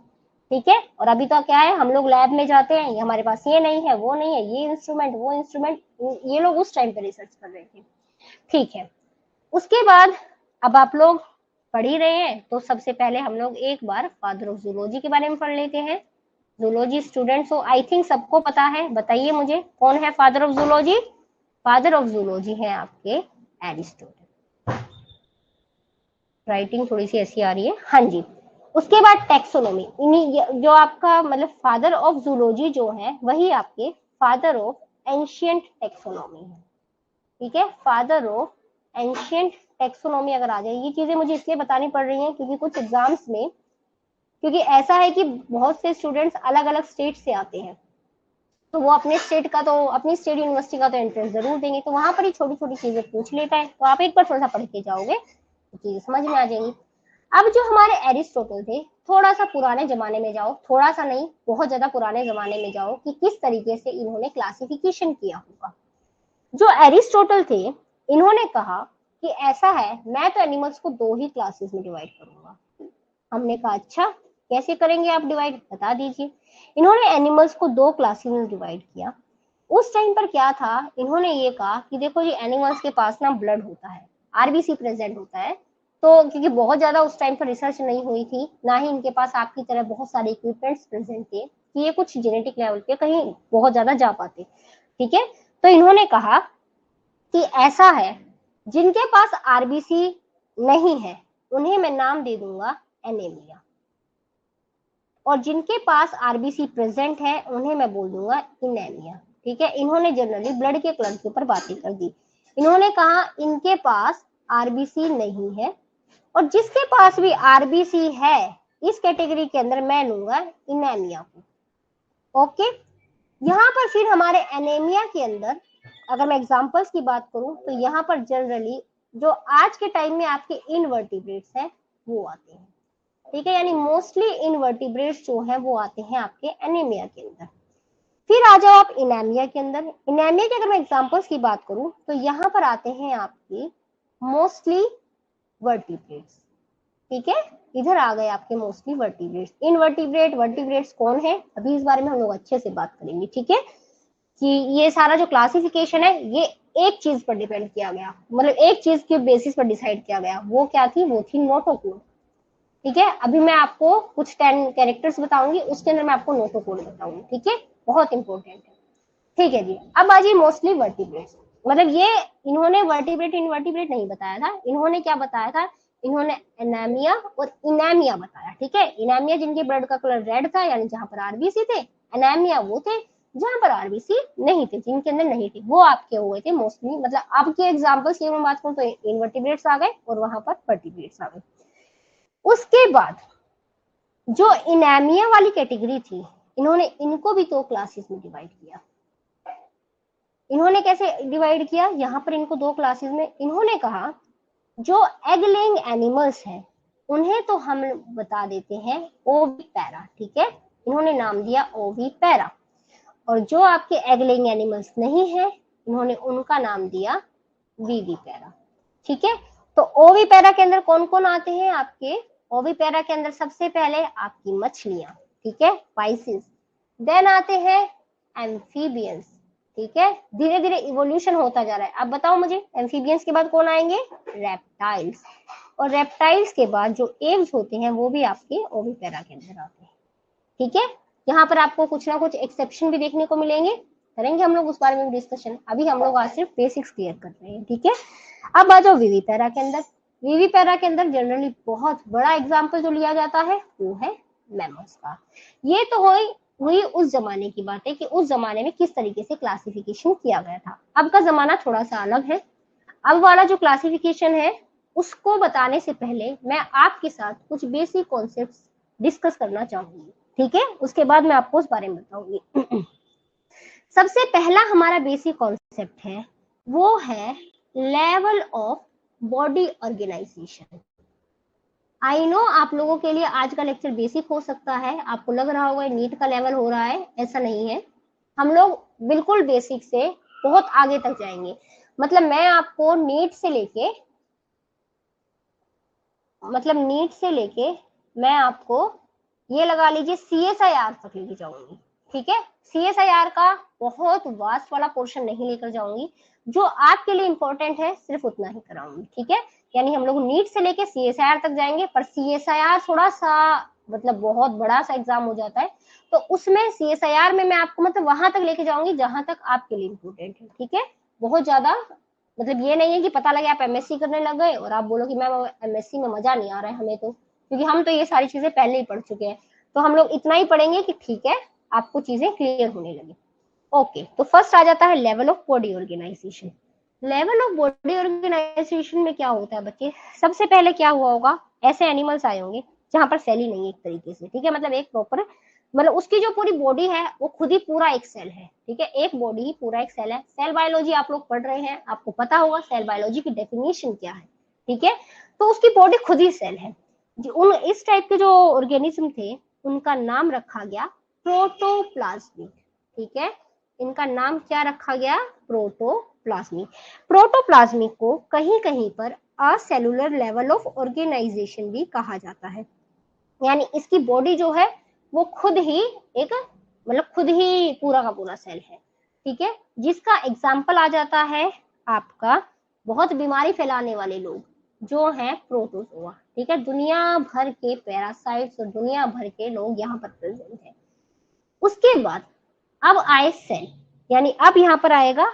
ठीक है। और अभी तो क्या है, हम लोग लैब में जाते हैं, हमारे पास ये नहीं है वो नहीं है, ये इंस्ट्रूमेंट वो इंस्ट्रूमेंट, ये लोग उस टाइम पे रिसर्च कर रहे थे, ठीक है। उसके बाद अब आप लोग पढ़ ही रहे हैं, तो सबसे पहले हम लोग एक बार फादर ऑफ जूलॉजी के बारे में पढ़ लेते हैं। जूलॉजी स्टूडेंट्स हो, आई थिंक सबको पता है, बताइए मुझे कौन है father of zoology. Father of zoology है आपके एरिस्टोटल। राइटिंग थोड़ी सी ऐसी आ रही है, हाँ जी। उसके बाद टेक्सोनोमी, जो आपका मतलब फादर ऑफ जूलॉजी जो है वही आपके फादर ऑफ एंशियंट टेक्सोनोमी है, ठीक है। फादर ऑफ एंशियंट टेक्सोनोमी अगर आ जाए, ये चीजें मुझे इसलिए बतानी पड़ रही हैं क्योंकि कुछ एग्जाम्स में, क्योंकि ऐसा है कि बहुत से स्टूडेंट्स अलग अलग स्टेट से आते हैं, तो वो अपने स्टेट का तो अपनी स्टेट यूनिवर्सिटी का तो एंट्रेंस जरूर देंगे, तो वहां पर ही छोटी छोटी चीजें पूछ लेता है, तो आप एक बार थोड़ा सा पढ़ के जाओगे तो चीजें समझ में आ जाएंगी। अब जो हमारे एरिस्टोटल थे, थोड़ा सा पुराने जमाने में जाओ, थोड़ा सा नहीं बहुत ज्यादा पुराने जमाने में जाओ कि किस तरीके से इन्होंने क्लासिफिकेशन किया होगा। जो एरिस्टोटल थे, इन्होंने कहा कि ऐसा है, मैं तो एनिमल्स को दो ही क्लासेस में डिवाइड करूंगा। हमने कहा अच्छा कैसे करेंगे आप डिवाइड, बता दीजिए। इन्होंने एनिमल्स को दो क्लासेस में डिवाइड किया। उस टाइम पर क्या था, इन्होंने ये कहा कि देखो जी एनिमल्स के पास ना ब्लड होता है, आरबीसी प्रेजेंट होता है। तो क्योंकि बहुत ज्यादा उस टाइम पर रिसर्च नहीं हुई थी, ना ही इनके पास आपकी तरह बहुत सारे इक्विपमेंट्स प्रेजेंट थे कि ये कुछ जेनेटिक लेवल पे कहीं बहुत ज्यादा जा पाते। ठीक है, तो इन्होंने कहा कि ऐसा है, जिनके पास आरबीसी नहीं है उन्हें मैं नाम दे दूंगा एनीमिया, और जिनके पास आरबीसी प्रेजेंट है उन्हें मैं बोल दूंगा इनेमिया। ठीक है, इन्होंने जनरली ब्लड के कलर के ऊपर बातें कर दी। इन्होंने कहा इनके पास आरबीसी नहीं है, और जिसके पास भी आरबीसी है इस कैटेगरी के अंदर मैं लूंगा इनेमिया को। ओके, यहाँ पर फिर हमारे एनीमिया के अंदर अगर मैं एग्जांपल्स की बात करूं तो यहाँ पर जनरली जो आज के टाइम में आपके इनवर्टिब्रेट्स हैं वो आते हैं। ठीक है, यानी मोस्टली इनवर्टिब्रेट्स जो है वो आते हैं आपके एनीमिया के अंदर। फिर आ जाओ आप इनेमिया के अंदर। इनेमिया के अगर मैं एग्जांपल्स की बात करूं तो यहाँ पर आते हैं आपके मोस्टली वर्टिब्रेट्स। ठीक है, इधर आ गए आपके मोस्टली वर्टिब्रेट्स। इनवर्टिब्रेट वर्टिब्रेट्स कौन है, अभी इस बारे में हम लोग अच्छे से बात करेंगे। ठीक है, कि ये सारा जो क्लासिफिकेशन है ये एक चीज पर डिपेंड किया गया, मतलब एक चीज के बेसिस पर डिसाइड किया गया, वो क्या थी, वो थी नोटोकोड। ठीक है, अभी मैं आपको कुछ 10 कैरेक्टर्स बताऊंगी, उसके अंदर मैं आपको नोटोकोड बताऊंगी। ठीक है, बहुत इंपॉर्टेंट है। ठीक है जी, अब आ जाइए मोस्टली वर्टिब्रेट्स। मतलब ये इन्होंने वर्टिब्रेट इनवर्टिब्रेट नहीं बताया था, इन्होंने क्या बताया था, इन्होंने एनीमिया और इनेमिया बताया। ठीक है, इनेमिया जिनके ब्लड का कलर रेड था यानी जहां पर आरबीसी थे, एनीमिया वो थे जहां पर आरबीसी नहीं थे, जिनके अंदर नहीं थे, वो आपके हुए थे मोस्टली। मतलब आपके एग्जाम्पल्स की मैं बात करूं तो इनवर्टिब्रेट्स आ गए और वहां पर वर्टिब्रेट्स आ गए। उसके बाद जो इनेमिया वाली कैटेगरी थी, इन्होंने इनको भी दो क्लासेस में डिवाइड किया। इन्होंने कैसे डिवाइड किया, यहाँ पर इनको दो क्लासेस में इन्होंने कहा जो एग लेइंग एनिमल्स हैं उन्हें तो हम बता देते हैं ओवी पैरा। ठीक है, इन्होंने नाम दिया ओवी पैरा, और जो आपके एग लेइंग एनिमल्स नहीं है इन्होंने उनका नाम दिया वीवी पैरा। ठीक है, तो ओवी पैरा के अंदर कौन कौन आते हैं आपके, ओवी पैरा के अंदर सबसे पहले आपकी मछलियां। ठीक है, पाइसिस। देन आते हैं एम्फीबियंस। ठीक है, धीरे धीरे इवोल्यूशन होता जा रहा है। अब बताओ मुझे एम्फीबियंस के बाद कौन आएंगे, रेप्टाइल्स, और रेप्टाइल्स के बाद जो एव्स होते हैं वो भी आपके ओविपेरा के अंदर आते हैं। ठीक है, यहाँ पर आपको कुछ ना कुछ एक्सेप्शन भी देखने को मिलेंगे, करेंगे हम लोग उस बारे में डिस्कशन, अभी हम लोग आज सिर्फ बेसिक्स क्लियर कर रहे हैं। ठीक है, अब आ जाओ विविपेरा के अंदर। विविपेरा के अंदर जनरली बहुत बड़ा एग्जाम्पल जो लिया जाता है वो है मैमल्स का। ये तो हुई उस जमाने की बात है कि उस जमाने में किस तरीके से क्लासिफिकेशन किया गया था। अब का जमाना थोड़ा सा अलग है। अब वाला जो क्लासिफिकेशन है उसको बताने से पहले मैं आपके साथ कुछ बेसिक कॉन्सेप्ट्स डिस्कस करना चाहूंगी। ठीक है, उसके बाद मैं आपको उस बारे में बताऊंगी। सबसे पहला हमारा बेसिक कॉन्सेप्ट है वो है level of body organisation. I know आप लोगों के लिए आज का लेक्चर बेसिक हो सकता है, आपको लग रहा होगा नीट का लेवल हो रहा है, ऐसा नहीं है। हम लोग बिल्कुल बेसिक से बहुत आगे तक जाएंगे। मतलब मैं आपको नीट से लेके मैं आपको ये लगा लीजिए CSIR तक लेके जाऊंगी। ठीक है, CSIR का बहुत वास्ट वाला पोर्शन नहीं लेकर जाऊंगी, जो आपके लिए इंपॉर्टेंट है सिर्फ उतना ही कराऊंगी। ठीक है, यानी हम लोग नीट से लेके CSIR तक जाएंगे, पर CSIR थोड़ा सा मतलब बहुत बड़ा सा एग्जाम हो जाता है, तो उसमें CSIR में मैं आपको मतलब वहां तक लेके जाऊंगी जहां तक आपके लिए इंपॉर्टेंट है। ठीक है, बहुत ज्यादा मतलब ये नहीं है कि पता लगे आप MSc करने लग गए और आप बोलो कि मैम MSc में मजा नहीं आ रहा है हमें, तो क्योंकि हम तो ये सारी चीजें पहले ही पढ़ चुके हैं, तो हम लोग इतना ही पढ़ेंगे कि ठीक है आपको चीजें क्लियर होने लगी। ओके, तो फर्स्ट आ जाता है level of body organisation. Level of body organisation में क्या होता है बच्चे, सबसे पहले क्या हुआ होगा, ऐसे एनिमल्स आए होंगे जहां पर सेल ही नहीं है एक तरीके से। ठीक है, मतलब एक प्रॉपर मतलब उसकी जो पूरी बॉडी है वो खुद ही पूरा एक सेल है। ठीक है, एक बॉडी ही पूरा एक सेल है। सेल बायोलॉजी आप लोग पढ़ रहे हैं, आपको पता होगा सेल बायोलॉजी की डेफिनेशन क्या है। ठीक है, तो उसकी बॉडी खुद ही सेल है। उन इस टाइप के जो ऑर्गेनिज्म थे उनका नाम रखा गया प्रोटोप्लाज्मिक। ठीक है, इनका नाम क्या रखा गया? प्रोटोप्लाज्मिक। प्रोटोप्लाज्मिक को कहीं कहीं पर असेलुलर लेवल ऑफ ऑर्गेनाइजेशन भी कहा जाता है, यानी इसकी बॉडी जो है वो खुद ही एक मतलब खुद ही पूरा का पूरा सेल है। ठीक है, जिसका एग्जाम्पल आ जाता है आपका बहुत बीमारी फैलाने वाले लोग जो है प्रोटोजोआ। ठीक है, दुनिया भर के पैरासाइट्स और दुनिया भर के लोग यहाँ पर प्रेजेंट है। उसके बाद अब आए सेल, यानी अब यहाँ पर आएगा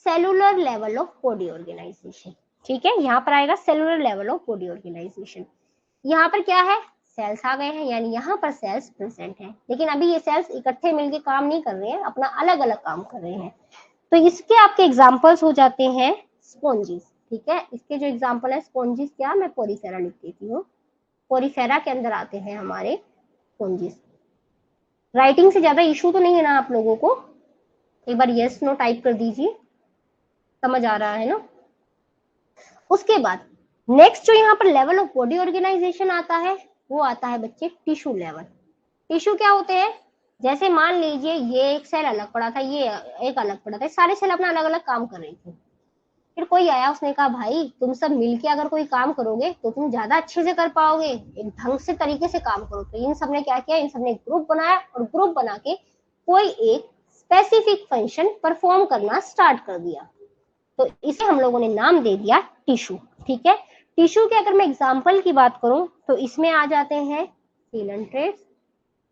cellular level of body organisation. ठीक है, यहाँ पर आएगा cellular level of body organisation. यहाँ पर क्या है? सेल्स आ गए हैं, यानी यहाँ पर सेल्स प्रेजेंट हैं, लेकिन अभी ये सेल्स इकट्ठे मिलके काम नहीं कर रहे हैं, अपना अलग अलग काम कर रहे हैं। तो इसके आपके एग्जाम्पल्स हो जाते हैं स्पॉन्जिस। ठीक है, इसके जो एग्जाम्पल है स्पॉन्जिस, क्या मैं पोरीफेरा लिख देती हूँ, पोरीफेरा के अंदर आते हैं हमारे स्पॉन्जिस। राइटिंग से ज्यादा इशू तो नहीं है ना आप लोगों को? एक बार यस नो टाइप कर दीजिए, समझ आ रहा है ना? उसके बाद नेक्स्ट जो यहाँ पर लेवल ऑफ बॉडी ऑर्गेनाइजेशन आता है वो आता है बच्चे टिश्यू लेवल। टिश्यू क्या होते हैं? जैसे मान लीजिए ये एक सेल अलग पड़ा था, ये एक अलग पड़ा था, सारे सेल अपना अलग अलग काम कर रहे थे। फिर कोई आया, उसने कहा भाई तुम सब मिलके अगर कोई काम करोगे तो तुम ज्यादा अच्छे से कर पाओगे, एक ढंग से तरीके से काम करो। तो इन सब ने क्या किया? इन सब ने ग्रुप बनाया और ग्रुप बना के कोई एक स्पेसिफिक फंक्शन परफॉर्म करना स्टार्ट कर दिया। तो इसे हम लोगों ने नाम दे दिया टिश्यू। ठीक है, टिश्यू के अगर मैं एग्जांपल की बात करूं तो इसमें आ जाते हैं सीलेंट्रेट्स।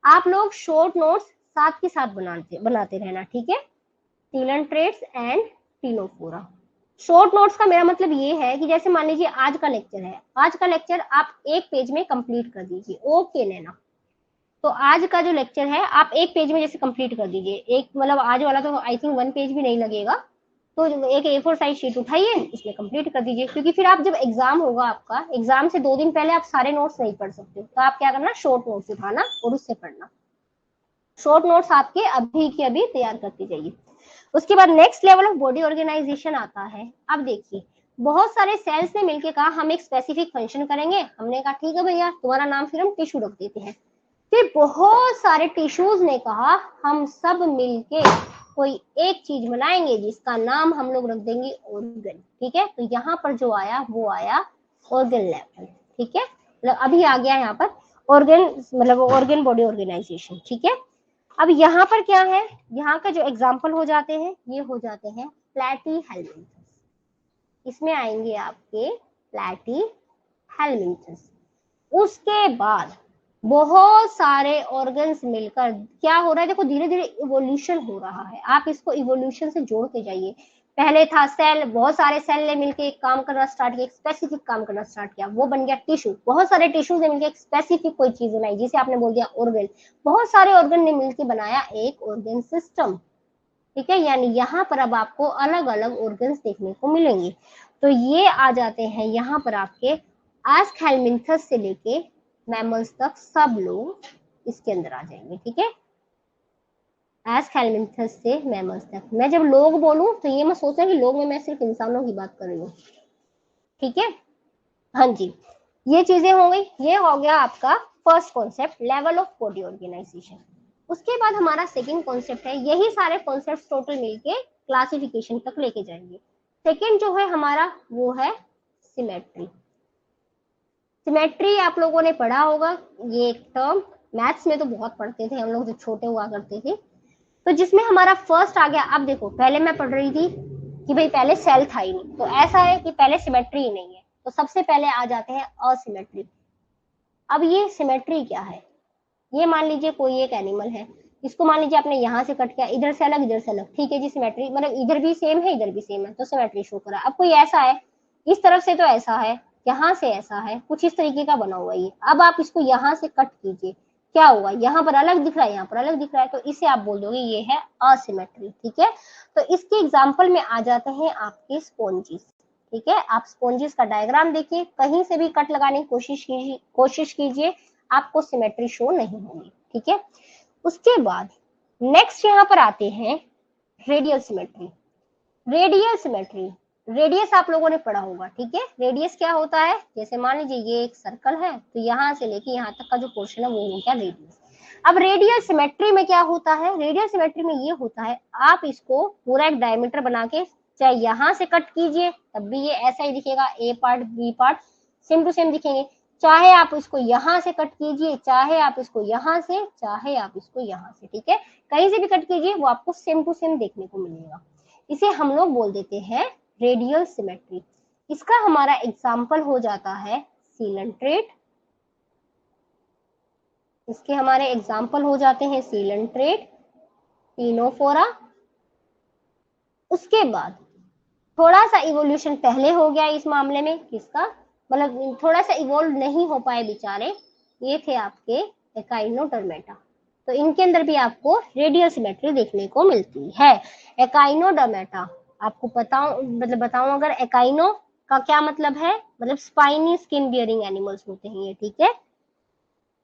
आप लोग शॉर्ट नोट्स साथ के साथ बनाते रहना। ठीक है, coelenterates and Ctenophora. Short notes का मेरा मतलब ये है कि जैसे मान लीजिए आज का लेक्चर है, आज का लेक्चर आप एक पेज में कंप्लीट कर दीजिए। ओके नैना, तो आज का जो लेक्चर है आप एक पेज में जैसे कंप्लीट कर दीजिए। एक मतलब आज वाला तो आई थिंक 1 पेज भी नहीं लगेगा, तो एक A4 साइज शीट उठाइए, इसमें कंप्लीट कर दीजिए। क्योंकि फिर आप जब एग्जाम होगा आपका, एग्जाम से 2 दिन पहले आप सारे नोट्स नहीं पढ़ सकते, तो आप क्या करना? शॉर्ट नोट्स उठाना और उससे पढ़ना। शॉर्ट नोट्स आपके अभी के अभी तैयार करती जाइए। उसके बाद next level of body organisation आता है। अब देखिए, बहुत सारे सेल्स ने मिलकर कहा हम एक स्पेसिफिक फंक्शन करेंगे। हमने कहा ठीक है भैया, तुम्हारा नाम फिर हम टिश्यू रख देते हैं। फिर बहुत सारे टिश्यूज ने कहा हम सब मिलके कोई एक चीज बनाएंगे जिसका नाम हम लोग रख देंगे ऑर्गन। ठीक है, तो यहाँ पर जो आया वो आया ऑर्गन लेवल। ठीक है, मतलब अभी आ गया यहाँ पर ऑर्गन, मतलब ऑर्गन बॉडी ऑर्गेनाइजेशन। ठीक है, अब यहाँ पर क्या है? यहाँ का जो एग्जाम्पल हो जाते हैं ये हो जाते हैं प्लैटीहेल्मिन्थस। इसमें आएंगे आपके प्लैटीहेल्मिन्थस। उसके बाद बहुत सारे ऑर्गन्स मिलकर क्या हो रहा है? देखो धीरे धीरे इवोल्यूशन हो रहा है, आप इसको इवोल्यूशन से जोड़ते जाइए। पहले था सेल, बहुत सारे सेल ने मिलकर एक काम करना स्टार्ट किया, एक स्पेसिफिक काम करना स्टार्ट किया, वो बन गया टिश्यू। बहुत सारे टिश्यूज ने मिलकर एक स्पेसिफिक कोई चीज बनाई, जिसे आपने बोल दिया ऑर्गन। बहुत सारे ऑर्गन ने मिलकर बनाया एक ऑर्गन सिस्टम। ठीक है, यानी यहाँ पर अब आपको अलग अलग ऑर्गन्स देखने को मिलेंगे। तो ये आ जाते हैं यहाँ पर आपके एस्केलमिन्थस से लेके मैमल्स तक सब लोग इसके अंदर आ जाएंगे। ठीक है, एस्केलमिन्थस से मैमल्स तक। मैं जब लोग बोलूं तो ये मत सोचना कि लोग में मैं सिर्फ इंसानों की बात कर रही हूँ। ठीक है, हाँ जी, ये चीजें हो गई। ये हो गया आपका first concept, level of body organisation. उसके बाद हमारा सेकंड कॉन्सेप्ट है, यही सारे कॉन्सेप्ट टोटल मिलके क्लासिफिकेशन तक लेके जाएंगे। सेकंड जो है हमारा वो है सिमेट्री। सिमेट्री आप लोगों ने पढ़ा होगा, ये एक टर्म मैथ्स में तो बहुत पढ़ते थे हम लोग जब छोटे हुआ करते थे। तो जिसमें हमारा फर्स्ट आ गया, अब देखो पहले मैं पढ़ रही थी कि भाई पहले सेल था ही नहीं, तो ऐसा है कि पहले सिमेट्री ही नहीं है, तो सबसे पहले आ जाते हैं असिमेट्री। अब ये सिमेट्री क्या है? ये मान लीजिए कोई एक एनिमल है, इसको मान लीजिए आपने यहाँ से कट किया, इधर से अलग इधर से अलग। ठीक है जी, सिमेट्री मतलब इधर भी सेम है इधर भी सेम है, तो सिमेट्री शो करा। अब कोई ऐसा है, इस तरफ से तो ऐसा है, यहाँ से ऐसा है, कुछ इस तरीके का बना हुआ ये। अब आप इसको यहाँ से कट कीजिए, क्या होगा? यहाँ पर अलग दिख रहा है, यहाँ पर अलग दिख रहा है, तो इसे आप बोल दोगे ये है असिमेट्री। ठीक है, तो इसके एग्जाम्पल में आ जाते हैं आपके स्पॉन्जिस। ठीक है, आप स्पॉन्जिस का डायग्राम देखिए, कहीं से भी कट लगाने की कोशिश कीजिए, आपको सिमेट्री शो नहीं होगी। ठीक है, उसके बाद नेक्स्ट यहाँ पर आते हैं radial symmetry. Radial symmetry, radius आप लोगों ने पढ़ा होगा, ठीक है। रेडियस क्या होता है, जैसे मान लीजिए ये एक सर्कल है, तो यहाँ से लेके यहाँ तक का जो पोर्शन है वो हो गया रेडियस। अब रेडियल सिमेट्री में क्या होता है, रेडियल सिमेट्री में ये होता है, आप इसको पूरा एक डायमीटर बना के चाहे यहाँ से कट कीजिए तब भी ये ऐसा ही दिखेगा, A part B part same to same दिखेंगे, चाहे आप इसको यहाँ से कट कीजिए, चाहे आप इसको यहाँ से, चाहे आप इसको यहाँ से, ठीक है, कहीं से भी कट कीजिए वो आपको सेम टू सेम देखने को मिलेगा। इसे हम लोग बोल देते हैं रेडियल सिमेट्री। इसका हमारा एग्जाम्पल हो जाता है सीलेंट्रेट, इसके हमारे एग्जाम्पल हो जाते हैं सीलेंट्रेट, टिनोफोरा। उसके बाद थोड़ा सा इवोल्यूशन पहले हो गया इस मामले में, किसका, मतलब थोड़ा सा इवोल्व नहीं हो पाए बेचारे, ये थे आपके एकाइनोडर्मेटा। तो इनके अंदर भी आपको रेडियल सिमेट्री देखने को मिलती है। एकाइनोडर्मेटा आपको बताऊं अगर एकाइनो का क्या मतलब है, मतलब स्पाइनी स्किन बियरिंग एनिमल्स होते हैं ये, ठीक है।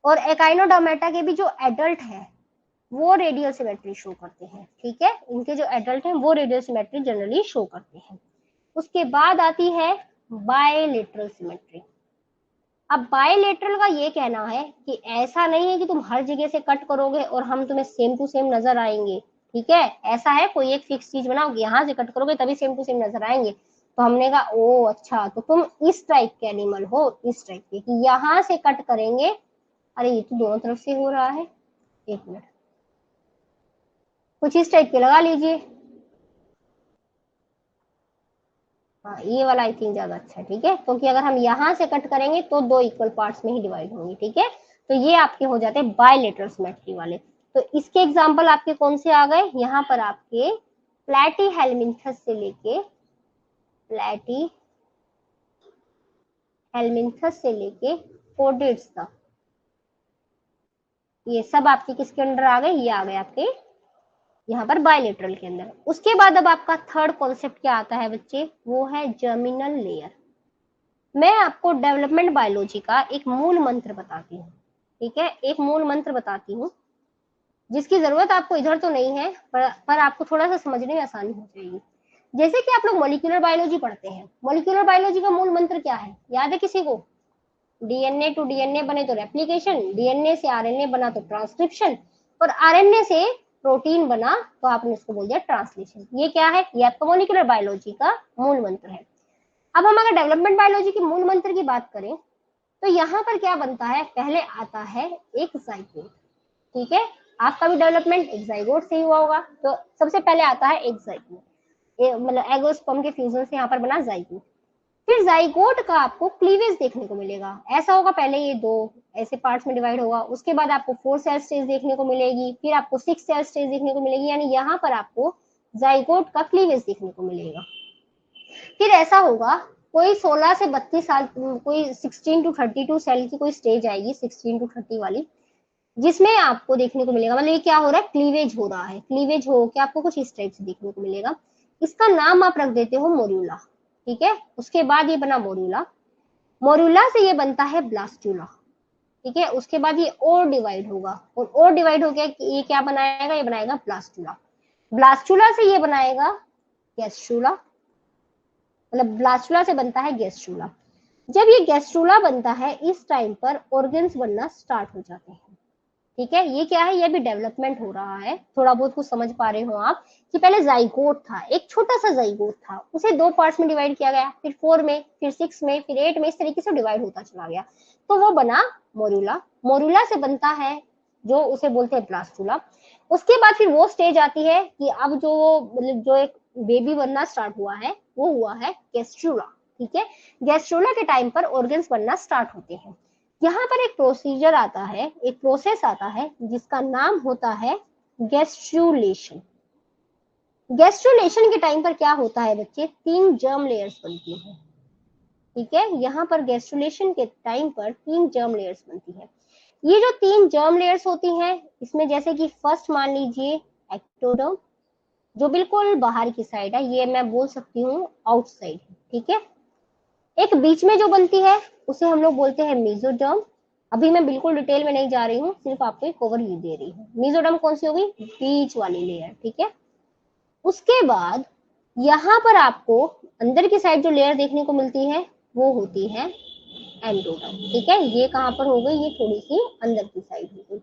और एकाइनोडर्मेटा के भी जो एडल्ट है वो रेडियल सिमेट्री शो करते हैं, ठीक है, इनके जो एडल्ट हैं वो रेडियल सिमेट्री जनरली शो करते हैं। उसके बाद आती है बायलेटरल सिमेट्री। अब बायलेटरल का ये कहना है कि ऐसा नहीं है कि तुम हर जगह से कट करोगे और हम तुम्हें सेम टू सेम नजर आएंगे, ठीक है, ऐसा है कोई एक फिक्स चीज बनाओगे यहाँ से कट करोगे तभी सेम टू सेम नजर आएंगे। तो हमने कहा ओ अच्छा, तो तुम इस टाइप के एनिमल हो, इस टाइप के कि यहाँ से कट करेंगे, अरे ये तो दोनों तरफ से हो रहा है, एक मिनट, कुछ इस टाइप के लगा लीजिए, हाँ ये वाला आई थिंक ज्यादा अच्छा है, ठीक है, क्योंकि अगर हम यहाँ से कट करेंगे तो दो इक्वल पार्ट्स में ही डिवाइड होंगे, ठीक है। तो ये आपके हो जाते हैं बायलेटरल सिमेट्री वाले। तो इसके एग्जांपल आपके कौन से आ गए, यहाँ पर आपके प्लेटी हेलमिंथस से लेके कोडेट्स तक, ये सब आपके किसके अंडर आ गए, ये आ गए आपके यहाँ पर बायलेटरल के अंदर। उसके बाद अब आपका थर्ड कॉन्सेप्ट क्या आता है बच्चे, वो है जर्मिनल लेयर। मैं आपको डेवलपमेंट बायोलॉजी का एक मूल मंत्र बताती हूँ, ठीक है, एक मूल मंत्र बताती हूँ जिसकी जरूरत आपको इधर तो नहीं है, पर आपको थोड़ा सा समझने में आसानी हो जाएगी। जैसे कि आप लोग मॉलिक्यूलर बायोलॉजी पढ़ते हैं, मॉलिक्यूलर बायोलॉजी का मूल मंत्र क्या है, याद है किसी को, डीएनए टू डीएनए बने तो रेप्लिकेशन, डीएनए से आरएनए बना तो ट्रांसक्रिप्शन, और आरएनए से प्रोटीन बना तो आपने इसको बोल दिया ट्रांसलेशन। ये क्या है, ये आपका मॉलिक्यूलर बायोलॉजी का मूल मंत्र है। अब हम अगर डेवलपमेंट बायोलॉजी के मूल मंत्र की बात करें तो यहाँ पर क्या बनता है, पहले आता है एक जाइगोट, ठीक है, आपका भी डेवलपमेंट एक जाइगोट से ही हुआ होगा, तो सबसे पहले आता है एक जाइगोट, मतलब एग और स्पर्म के फ्यूजन से यहाँ पर बना जाइगोट। फिर जाइगोट का आपको क्लीवेज देखने को मिलेगा, ऐसा होगा, पहले ये दो ऐसे पार्ट्स में डिवाइड होगा, उसके बाद आपको 4 सेल स्टेज देखने को मिलेगी, फिर आपको 6 सेल स्टेज देखने को मिलेगी, यानी यहाँ पर आपको जाइगोट का क्लीवेज देखने को मिलेगा। फिर ऐसा होगा, कोई 16 से 32 साल, कोई 16 टू 32 सेल की कोई स्टेज आएगी, 16 टू 30 वाली, जिसमें आपको देखने को मिलेगा, मतलब ये क्या हो रहा है, क्लीवेज हो रहा है, क्लीवेज हो के आपको कुछ इस टाइप से देखने को मिलेगा। इसका नाम आप रख देते हो मोर्यूला, ठीक है। उसके बाद ये बना मोर्यूला, मोर्यूला से ये बनता है ब्लास्टुला, ठीक है। उसके बाद ये और डिवाइड होगा, और डिवाइड हो गया, ये क्या बनाएगा, ये बनाएगा ब्लास्टुला, ब्लास्टुला से ये बनाएगा गैस्ट्रुला, मतलब ब्लास्टुला से बनता है गैस्ट्रुला। जब ये गैस्ट्रुला बनता है इस टाइम पर ऑर्गन्स बनना स्टार्ट हो जाते हैं, ठीक है। ये क्या है, ये भी डेवलपमेंट हो रहा है, थोड़ा बहुत कुछ समझ पा रहे हो आप कि पहले जाइगोट था, एक छोटा सा जाइगोट था, उसे दो पार्ट्स में डिवाइड किया गया, फिर 4 में, फिर 6 में, फिर 8 में, इस तरीके से डिवाइड होता चला गया, तो वो बना मोर्यूला। मोर्यूला से बनता है जो उसे बोलते हैं ब्लास्टुला। उसके बाद फिर वो स्टेज आती है कि अब जो मतलब जो एक बेबी बनना स्टार्ट हुआ है वो हुआ है गैस्ट्रुला, ठीक है। गैस्ट्रुला के टाइम पर ऑर्गन्स बनना स्टार्ट होते हैं। यहाँ पर एक प्रोसीजर आता है, एक प्रोसेस आता है जिसका नाम होता है गैस्ट्रुलेशन। गैस्ट्रुलेशन के टाइम पर क्या होता है बच्चे, 3 जर्म लेयर्स बनती हैं, ठीक है। यहाँ पर गैस्ट्रुलेशन के टाइम पर 3 जर्म लेयर्स बनती है। ये जो 3 जर्म लेयर्स होती हैं, इसमें जैसे कि फर्स्ट मान लीजिए एक्टोडर्म, जो बिल्कुल बाहर की साइड है, ये मैं बोल सकती हूँ आउटसाइड, ठीक है। एक बीच में जो बनती है उसे हम लोग बोलते हैं मेसोडर्म। अभी मैं बिल्कुल डिटेल में नहीं जा रही हूँ, सिर्फ आपको एक ओवरव्यू दे रही हूँ। मेसोडर्म कौन सी होगी, बीच वाली लेयर, ठीक है। उसके बाद यहाँ पर आपको अंदर की साइड जो लेयर देखने को मिलती है वो होती है एंडोडर्म। ठीक है, ये कहाँ पर हो गई, ये थोड़ी सी अंदर की साइड हो गई।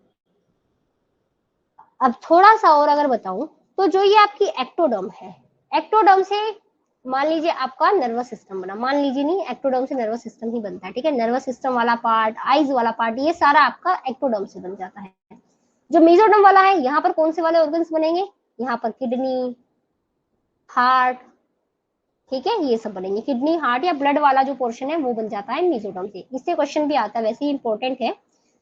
अब थोड़ा सा और अगर बताऊं तो जो ये आपकी एक्टोडर्म है, एक्टोडर्म से मान लीजिए आपका नर्वस सिस्टम बना, मान लीजिए नहीं, एक्टोडर्म से नर्वस सिस्टम ही बनता है। ठीक है, नर्वस सिस्टम वाला पार्ट, आईज वाला पार्ट, ये सारा आपका एक्टोडर्म से बन जाता है। जो मेसोडर्म वाला है, यहाँ पर कौन से वाले ऑर्गन्स बनेंगे, यहाँ पर किडनी, हार्ट, ठीक है, ये सब बनेंगे। किडनी, हार्ट या ब्लड वाला जो पोर्शन है वो बन जाता है मेसोडर्म से। इससे क्वेश्चन भी आता है, वैसे ही इंपॉर्टेंट है।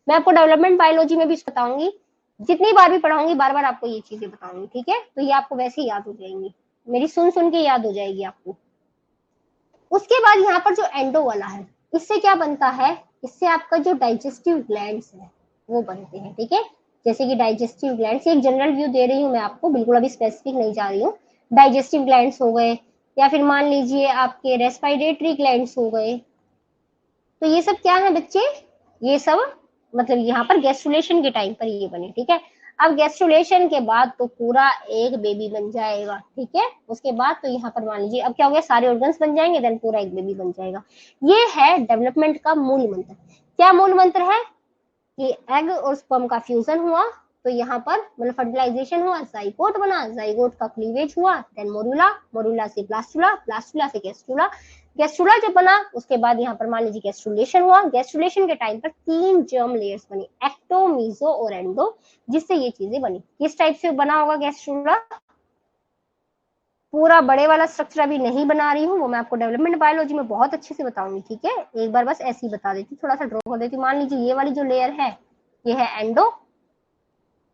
मैं आपको डेवलपमेंट बायोलॉजी में भी बताऊंगी, जितनी बार भी पढ़ाऊंगी बार बार आपको ये चीजें बताऊंगी। ठीक है, तो ये आपको वैसे ही याद हो जाएंगी, मेरी सुन सुन के याद हो जाएगी आपको। उसके बाद यहाँ पर जो एंडो वाला है, इससे क्या बनता है, इससे आपका जो डाइजेस्टिव ग्लैंड्स है वो बनते हैं। ठीक है, जैसे कि डाइजेस्टिव ग्लैंड्स, एक जनरल व्यू दे रही हूँ मैं आपको, बिल्कुल अभी स्पेसिफिक नहीं जा रही हूँ। डाइजेस्टिव ग्लैंड्स हो गए, या फिर मान लीजिए आपके रेस्पिरेटरी ग्लैंड्स हो गए। तो ये सब क्या है बच्चे, ये सब मतलब यहाँ पर गैस्ट्रुलेशन के टाइम पर ये बने। ठीक है, अब गैस्ट्रुलेशन के बाद तो पूरा एक बेबी बन जाएगा। ठीक है, उसके बाद तो यहाँ पर मान लीजिए अब क्या हो गया, सारे ऑर्गन्स बन जाएंगे, देन पूरा एक बेबी बन जाएगा। ये है डेवलपमेंट का मूल मंत्र। क्या मूल मंत्र है कि एग और स्पर्म का फ्यूजन हुआ, तो यहाँ पर मतलब फर्टिलाइजेशन हुआ, जाइगोट बना, जाइगोट का क्लीवेज हुआ, देन मोरुला, मोरुला से ब्लास्टुला, ब्लास्टुला से गैस्ट्रुला, गैस्ट्रुला जब बना उसके बाद यहाँ पर मान लीजिए गैस्ट्रुलेशन हुआ। गैस्ट्रुलेशन के टाइम पर 3 जर्म लेयर्स बनी, एक्टो, मीजो और एंडो, जिससे ये चीजें बनी। किस टाइप से बना होगा गैस्ट्रुला, पूरा बड़े वाला स्ट्रक्चर अभी नहीं बना रही हूँ, वो मैं आपको डेवलपमेंट बायोलॉजी में बहुत अच्छे से बताऊंगी। ठीक है, एक बार बस ऐसे ही बता देती, थोड़ा सा ड्रॉ कर देती। मान लीजिए ये वाली जो लेयर है ये है एंडो,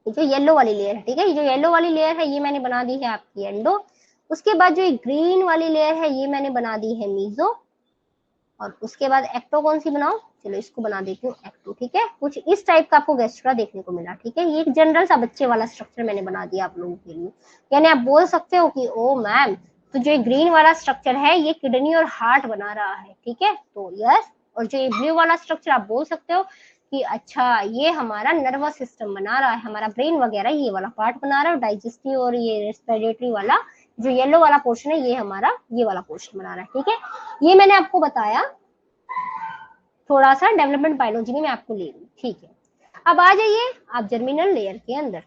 जो येलो वाली लेयर है। ठीक है, ये जो येलो वाली लेयर है ये मैंने बना दी है आपकी एंडो। उसके बाद जो ग्रीन वाली लेयर है ये मैंने बना दी है मीजो, और उसके बाद एक्टो कौन सी बनाओ, चलो इसको बना देती हूँ एक्टो। ठीक है, कुछ इस टाइप का आपको गैस्ट्रा देखने को मिला। ठीक है, ये एक जनरल सा बच्चे वाला स्ट्रक्चर मैंने बना दिया आप लोगों के लिए। यानी आप बोल सकते हो कि ओ मैम, तो जो ग्रीन वाला स्ट्रक्चर है ये किडनी और हार्ट बना रहा है। ठीक है, तो यस, और जो ब्लू वाला स्ट्रक्चर आप बोल सकते हो कि अच्छा ये हमारा नर्वस सिस्टम बना रहा है, हमारा ब्रेन वगैरह ये वाला पार्ट बना रहा है, डाइजेस्टिव और ये रेस्पिरेटरी वाला जो येलो वाला पोर्शन है ये हमारा ये वाला पोर्शन बना रहा है। ठीक है, ये मैंने आपको बताया थोड़ा सा डेवलपमेंट बायोलॉजी में मैं आपको ले रही हूँ। ठीक है, अब आ जाइए आप जर्मिनल लेयर के अंदर।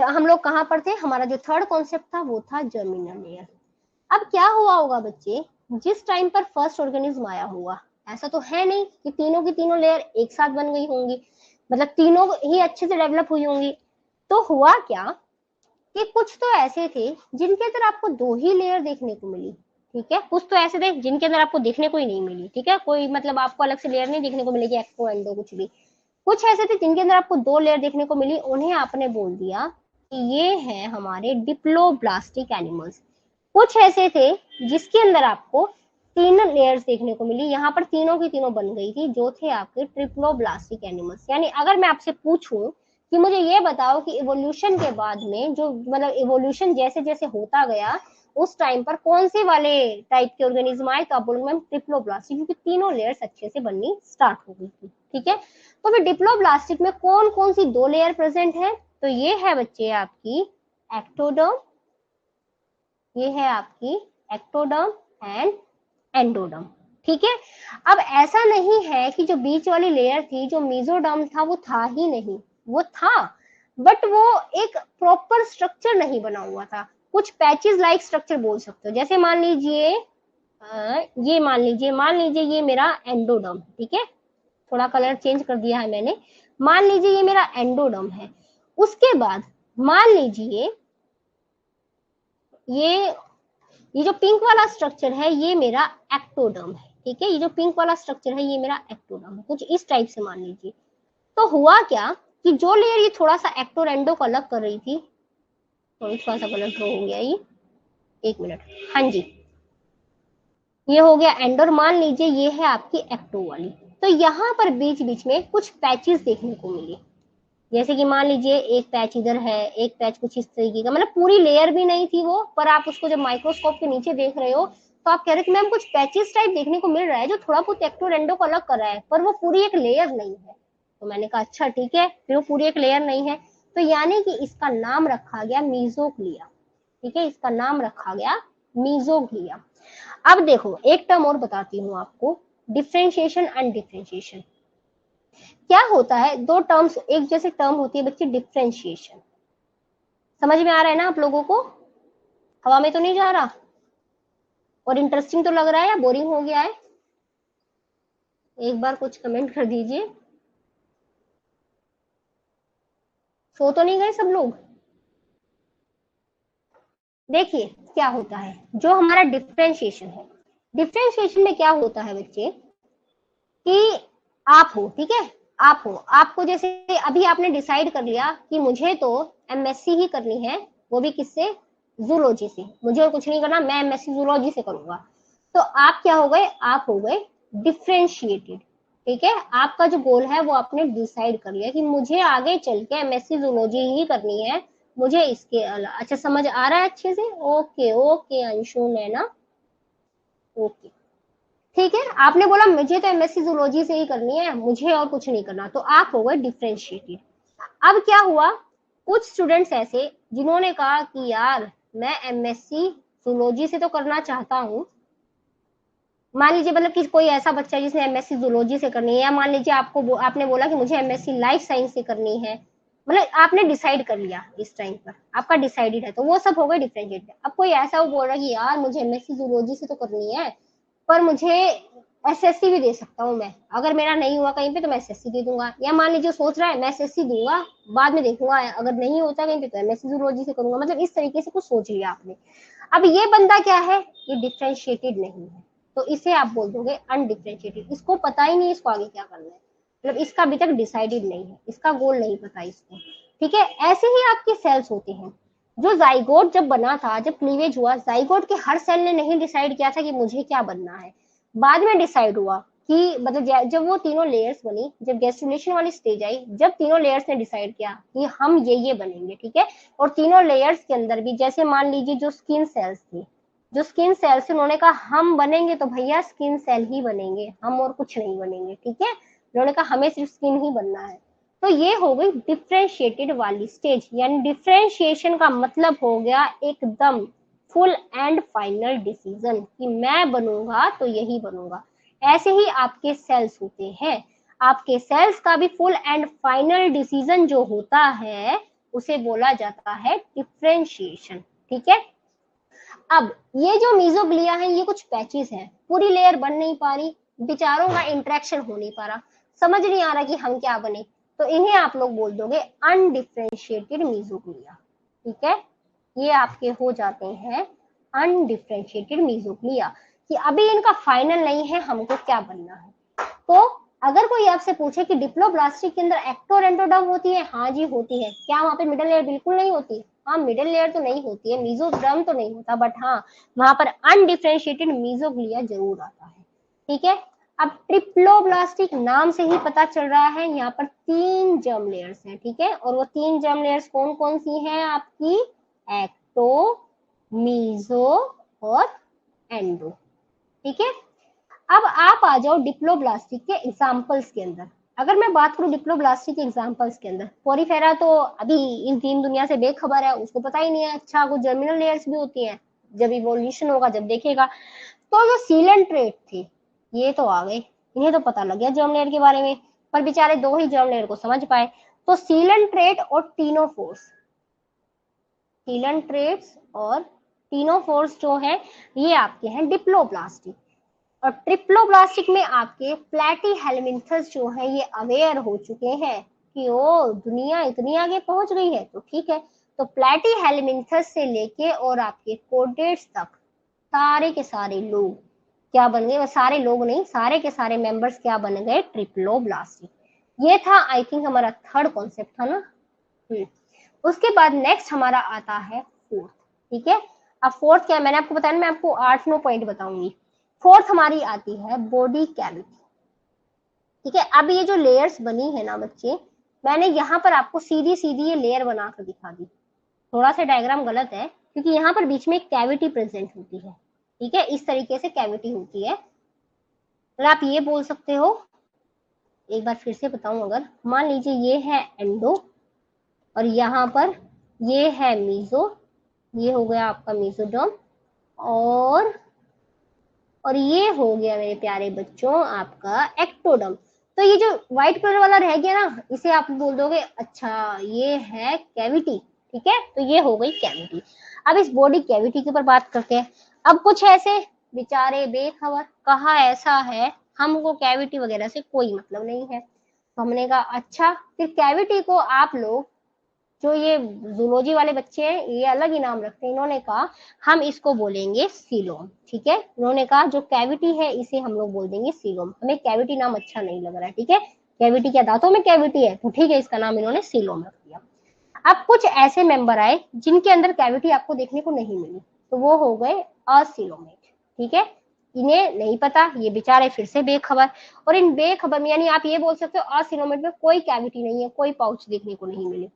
हम लोग कहाँ पर थे, हमारा जो थर्ड कॉन्सेप्ट था वो था जर्मिनल लेयर। अब क्या हुआ होगा बच्चे, जिस टाइम पर फर्स्ट ऑर्गेनिज्म आया हुआ, ऐसा तो है नहीं कि तीनों की तीनों लेयर एक साथ बन गई होंगी, मतलब तीनों ही अच्छे से डेवलप हुई होंगी। तो हुआ क्या कि कुछ तो ऐसे थे जिनके अंदर आपको 2 ही लेयर देखने को मिली। ठीक है, कुछ तो ऐसे थे जिनके अंदर आपको देखने को ही नहीं मिली। ठीक है, कोई मतलब आपको अलग से लेयर नहीं देखने को मिलेगी, एक्टो एंडो कुछ भी। कुछ ऐसे थे जिनके अंदर आपको 2 लेयर देखने को मिली, उन्हें आपने बोल दिया कि ये है हमारे डिप्लोब्लास्टिक एनिमल्स। कुछ ऐसे थे जिसके अंदर आपको 3 लेयर्स देखने को मिली, यहाँ पर तीनों की तीनों बन गई थी, जो थे आपके ट्रिप्लोब्लास्टिक एनिमल्स। यानी अगर मैं आपसे पूछूं कि मुझे ये बताओ कि इवोल्यूशन के बाद में जो मतलब इवोल्यूशन जैसे जैसे होता गया उस टाइम पर कौन से वाले टाइप के ऑर्गेनिज्म आए, तो आप बोलोगे मैम ट्रिप्लोब्लास्टिक, क्योंकि तीनों लेयर्स अच्छे से बननी स्टार्ट हो गई थी। ठीक है, तो फिर डिप्लोब्लास्टिक में कौन कौन सी 2 लेयर प्रेजेंट है, तो ये है बच्चे आपकी एक्टोडर्म, ये है आपकी एक्टोडर्म एंड एंडोडर्म। ठीक है, अब ऐसा नहीं है कि जो बीच वाली लेयर थी जो मेसोडर्म था वो था ही नहीं, वो था, बट वो एक प्रॉपर स्ट्रक्चर नहीं बना हुआ था। कुछ पैचेस लाइक स्ट्रक्चर बोल सकते हो, जैसे मान लीजिए ये मान लीजिए ये मेरा एंडोडर्म। ठीक है, थोड़ा कलर चेंज कर दिया है मैंने। मान लीजिए ये मेरा एंडोडर्म है, उसके बाद मान लीजिए ये जो पिंक वाला स्ट्रक्चर है ये मेरा एक्टोडर्म है। ठीक है, ये जो पिंक वाला स्ट्रक्चर है ये मेरा एक्टोडर्म है, कुछ इस टाइप से मान लीजिए। तो हुआ क्या कि जो लेयर ये थोड़ा सा एक्टो एंडो को अलग कर रही थी, थोड़ा सा कलर ड्रॉ हो गया ये, एक मिनट, हाँ जी, ये हो गया एंडोर, मान लीजिए ये है आपकी एक्टो वाली। तो यहाँ पर बीच बीच में कुछ पैचेस देखने को मिले, जैसे कि मान लीजिए एक पैच इधर है, एक पैच कुछ इस तरीके का, मतलब पूरी लेयर भी नहीं थी वो, पर आप उसको जब माइक्रोस्कोप के नीचे देख रहे हो तो आप कह रहे हो कि मैम कुछ पैचेस टाइप देखने को मिल रहा है जो थोड़ा बहुत एक्टोरेंडो को अलग कर रहा है, पर वो पूरी एक लेयर नहीं है। तो मैंने कहा अच्छा ठीक है, फिर वो पूरी एक लेयर नहीं है, तो यानी कि इसका नाम रखा गया मीजोक्लिया। ठीक है, इसका नाम रखा गया मीजोग्लिया। अब देखो एक टर्म और बताती हूँ आपको, डिफ्रेंशिएशन एंड डिफ्रेंशिएशन। क्या होता है, दो टर्म्स एक जैसे टर्म होती है बच्चे, डिफ्रेंशिएशन। समझ में आ रहा है ना आप लोगों को? हवा में तो नहीं जा रहा? और इंटरेस्टिंग तो लग रहा है या बोरिंग हो गया है? एक बार कुछ कमेंट कर दीजिए। सो तो नहीं गए सब लोग? देखिए क्या होता है, जो हमारा डिफ्रेंशिएशन है, डिफ्रेंशिएशन में क्या होता है बच्चे कि आप हो, ठीक है, आप हो, आपको जैसे अभी आपने डिसाइड कर लिया कि मुझे तो एमएससी ही करनी है, वो भी किससे? जूलॉजी से। मुझे और कुछ नहीं करना, मैं एमएससी जूलॉजी से करूंगा। तो आप क्या हो गए? आप हो गए डिफ्रेंशिएटेड। ठीक है, आपका जो गोल है वो आपने डिसाइड कर लिया कि मुझे आगे चल के एमएससी जूलॉजी ही करनी है, मुझे इसके अलावा। अच्छा समझ आ रहा है अच्छे से? ओके ओके अंशु नैना, ओके ठीक है। आपने बोला मुझे तो एमएससी जूलॉजी से ही करनी है, मुझे और कुछ नहीं करना, तो आप हो गए डिफ्रेंशिएटेड। अब क्या हुआ, कुछ स्टूडेंट्स ऐसे जिन्होंने कहा कि यार मैं एमएससी जूलॉजी से तो करना चाहता हूँ। मान लीजिए मतलब कि कोई ऐसा बच्चा जिसने एमएससी जूलॉजी से करनी है, या मान लीजिए आपने बोला कि मुझे एमएससी लाइफ साइंस से करनी है, मतलब आपने डिसाइड कर लिया इस टाइम पर, आपका डिसाइडेड है, तो वो सब हो गए डिफरेंशिएटेड। अब कोई ऐसा वो बोल रहा है कि यार मुझे एमएससी जूलॉजी से तो करनी है, पर मुझे एसएससी भी दे सकता हूँ मैं, अगर मेरा नहीं हुआ कहीं पे तो मैं एसएससी दे दूंगा। या मान लीजिए सोच रहा है मैं एसएससी दूंगा, बाद में देखूंगा अगर नहीं होता कहीं पे तो एमएससी जूलॉजी से करूंगा, मतलब इस तरीके से कुछ सोच लिया आपने। अब ये बंदा क्या है, ये डिफ्रेंशिएटेड नहीं है, तो इसे आप बोल दोगे अनडिफ्रेंशिएटेड। इसको पता ही नहीं इसको आगे क्या करना है, मतलब इसका अभी तक डिसाइडेड नहीं है, इसका गोल नहीं पता इसको। ठीक है, ऐसे ही आपके सेल्स होते हैं। जो जाइगोट जब बना था, जब क्लीवेज हुआ, जाइगोट के हर सेल ने नहीं डिसाइड किया था कि मुझे क्या बनना है, बाद में डिसाइड हुआ कि मतलब जब वो तीनों लेयर्स बनी, जब गैस्ट्रुलेशन वाली स्टेज आई, जब तीनों लेयर्स ने डिसाइड किया कि हम ये बनेंगे, ठीक है। और तीनों लेयर्स के अंदर भी जैसे मान लीजिए जो स्किन सेल्स थी, जो स्किन सेल्स उन्होंने कहा हम बनेंगे तो भैया स्किन सेल ही बनेंगे, हम और कुछ नहीं बनेंगे, ठीक है। उन्होंने कहा हमें सिर्फ स्किन ही बनना है। तो ये हो गई डिफ्रेंशिएटेड वाली स्टेज, यानी डिफ्रेंशिएशन का मतलब हो गया एकदम फुल एंड फाइनल डिसीजन कि मैं बनूंगा तो यही बनूंगा। ऐसे ही आपके सेल्स होते हैं, आपके सेल्स का भी फुल एंड फाइनल डिसीजन जो होता है उसे बोला जाता है डिफ्रेंशिएशन, ठीक है। अब ये जो मीजोग्लिया है ये कुछ पैचेस हैं, पूरी लेयर बन नहीं पा रही, विचारों का इंटरेक्शन हो नहीं पा रहा, समझ नहीं आ रहा कि हम क्या बने, तो इन्हें आप लोग बोल दोगे अनडिफ्रेंशिएटेड मीजोग्लिया, ठीक है। ये आपके हो जाते हैं अनडिफ्रेंशिएटेड मीजोग्लिया, कि अभी इनका फाइनल नहीं है हमको क्या बनना है। तो अगर कोई आपसे पूछे कि डिप्लोब्लास्टिक के अंदर एक्टो और एंडोडर्म होती है, हाँ जी होती है। क्या वहां पे मिडल लेयर बिल्कुल नहीं होती? हाँ मिडल लेयर तो नहीं होती है, मीजोडर्म तो नहीं होता, बट हाँ वहां पर अनडिफ्रेंशिएटेड मीजोग्लिया जरूर आता है, ठीक है। अब ट्रिप्लोब्लास्टिक नाम से ही पता चल रहा है, यहाँ पर 3 जर्म लेयर्स हैं, ठीक है। और वो 3 जर्म लेयर्स कौन कौन सी हैं आपकी? एक्टो, मीजो और एंडो, ठीक है। अब आप आ जाओ डिप्लोब्लास्टिक के एग्जाम्पल्स के अंदर। अगर मैं बात करूं डिप्लोब्लास्टिक के एग्जाम्पल्स के अंदर, पोरीफेरा तो अभी इन तीन दुनिया से बेखबर है, उसको पता ही नहीं है। अच्छा कुछ जर्मिनल लेयर्स भी होती हैं, जब इवोल्यूशन होगा जब देखेगा। तो जो सीलेंट ट्रेट थे ये तो आ गए, इन्हें तो पता लग गया जर्म लेयर के बारे में, पर बेचारे 2 ही जर्म लेयर को समझ पाए। तो सीलेंट ट्रेट और टीनोफोर्स, सीलेंट ट्रेट्स और टीनोफोर्स जो है ये आपके हैं डिप्लोब्लास्टिक। और ट्रिप्लोब्लास्टिक में आपके प्लेटी हेलमिन्थस जो है ये अवेयर हो चुके हैं कि ओ दुनिया इतनी आगे पहुंच गई है, तो ठीक है। तो प्लेटी हेलमिन्थस से लेके और आपके कोडेट्स तक सारे के सारे लोग क्या बन गए? वो सारे लोग नहीं, सारे के सारे मेंबर्स क्या बन गए? ट्रिप्लोब्लास्टिक। ये था आई थिंक हमारा थर्ड कॉन्सेप्ट था ना। उसके बाद नेक्स्ट हमारा आता है फोर्थ, ठीक है। अब फोर्थ क्या है, मैंने आपको बताया, मैं आपको 8-9 पॉइंट बताऊंगी। फोर्थ हमारी आती है बॉडी कैविटी, ठीक है। अब ये जो लेयर्स बनी है ना बच्चे, मैंने यहाँ पर आपको सीधी सीधी ये लेयर बनाकर दिखा दी। थोड़ा सा डायग्राम गलत है क्योंकि यहाँ पर बीच में एक कैविटी प्रेजेंट होती है, ठीक है। इस तरीके से कैविटी होती है। और आप ये बोल सकते हो, एक बार फिर से बताऊं, अगर मान लीजिए ये है एंडो और यहाँ पर ये है मीजो, ये हो गया आपका मेसोडर्म, और ये हो गया मेरे प्यारे बच्चों आपका एक्टोडर्म। तो ये जो व्हाइट कलर वाला रह गया ना, इसे आप बोल दोगे अच्छा ये है कैविटी। ठीक है, तो ये हो गई कैविटी। अब इस बॉडी कैविटी के ऊपर बात करते हैं। अब कुछ ऐसे बेचारे बेखबर, कहा ऐसा है हमको कैविटी वगैरह से कोई मतलब नहीं है। तो हमने कहा अच्छा, फिर कैविटी को आप लोग, जो ये जूलॉजी वाले बच्चे हैं, ये अलग ही नाम रखते हैं। इन्होंने कहा हम इसको बोलेंगे सीलोम। ठीक है, इन्होंने कहा जो कैविटी है इसे हम लोग बोल देंगे सीलोम, हमें कैविटी नाम अच्छा नहीं लग रहा है। ठीक है, कैविटी क्या दांतों में कैविटी है, तो ठीक है, इसका नाम इन्होंने सीलोम रख दिया। अब कुछ ऐसे मेंबर आए जिनके अंदर कैविटी आपको देखने को नहीं मिली, तो वो हो गए असिलोमेट। ठीक है, इन्हें नहीं पता, ये बेचारे फिर से बेखबर। और इन बेखबर में यानी आप ये बोल सकते हो असिलोमेट में कोई कैविटी नहीं है, कोई पाउच देखने को नहीं मिली।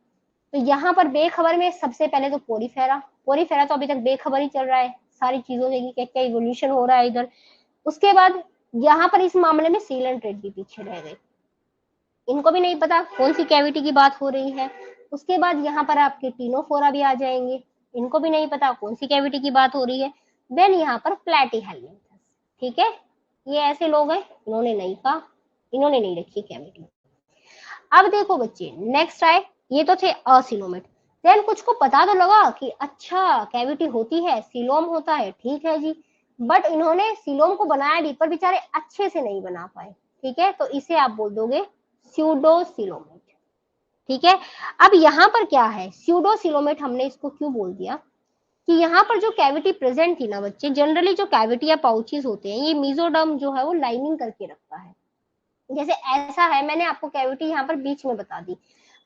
तो यहाँ पर बेखबर में सबसे पहले तो पोरीफेरा। पोरीफेरा तो अभी तक बेखबर ही चल रहा है सारी चीजों से, क्या क्या इवोल्यूशन हो रहा है इधर। उसके बाद यहाँ पर इस मामले में सीलेंट्रेट भी पीछे रह गए, इनको भी नहीं पता कौन सी कैविटी की बात हो रही है। उसके बाद यहाँ पर आपके टीनोफोरा भी आ जाएंगे, इनको भी नहीं पता कौन सी कैविटी की बात हो रही है। देन यहाँ पर प्लेटीहेल्मिन्थस। ठीक है, ये ऐसे लोग हैं, इन्होंने नहीं कहा, इन्होंने नहीं रखी कैविटी। अब देखो बच्चे, नेक्स्ट आए, ये तो थे असिलोमेट। देन कुछ को पता तो लगा कि अच्छा कैविटी होती है, सिलोम होता है, ठीक है जी। बट इन्होंने सिलोम को बनाया भी, पर बेचारे अच्छे से नहीं बना पाए। ठीक है, तो इसे आप बोल दोगे स्यूडोसिलोमेट। ठीक है, अब यहाँ पर क्या है, स्यूडोसिलोमेट हमने इसको क्यों बोल दिया कि यहाँ पर जो कैविटी प्रेजेंट थी ना बच्चे, जनरली जो कैविटी या पाउचेस होते हैं, ये मीजोडर्म जो है वो लाइनिंग करके रखता है। जैसे ऐसा है, मैंने आपको कैविटी यहाँ पर बीच में बता दी,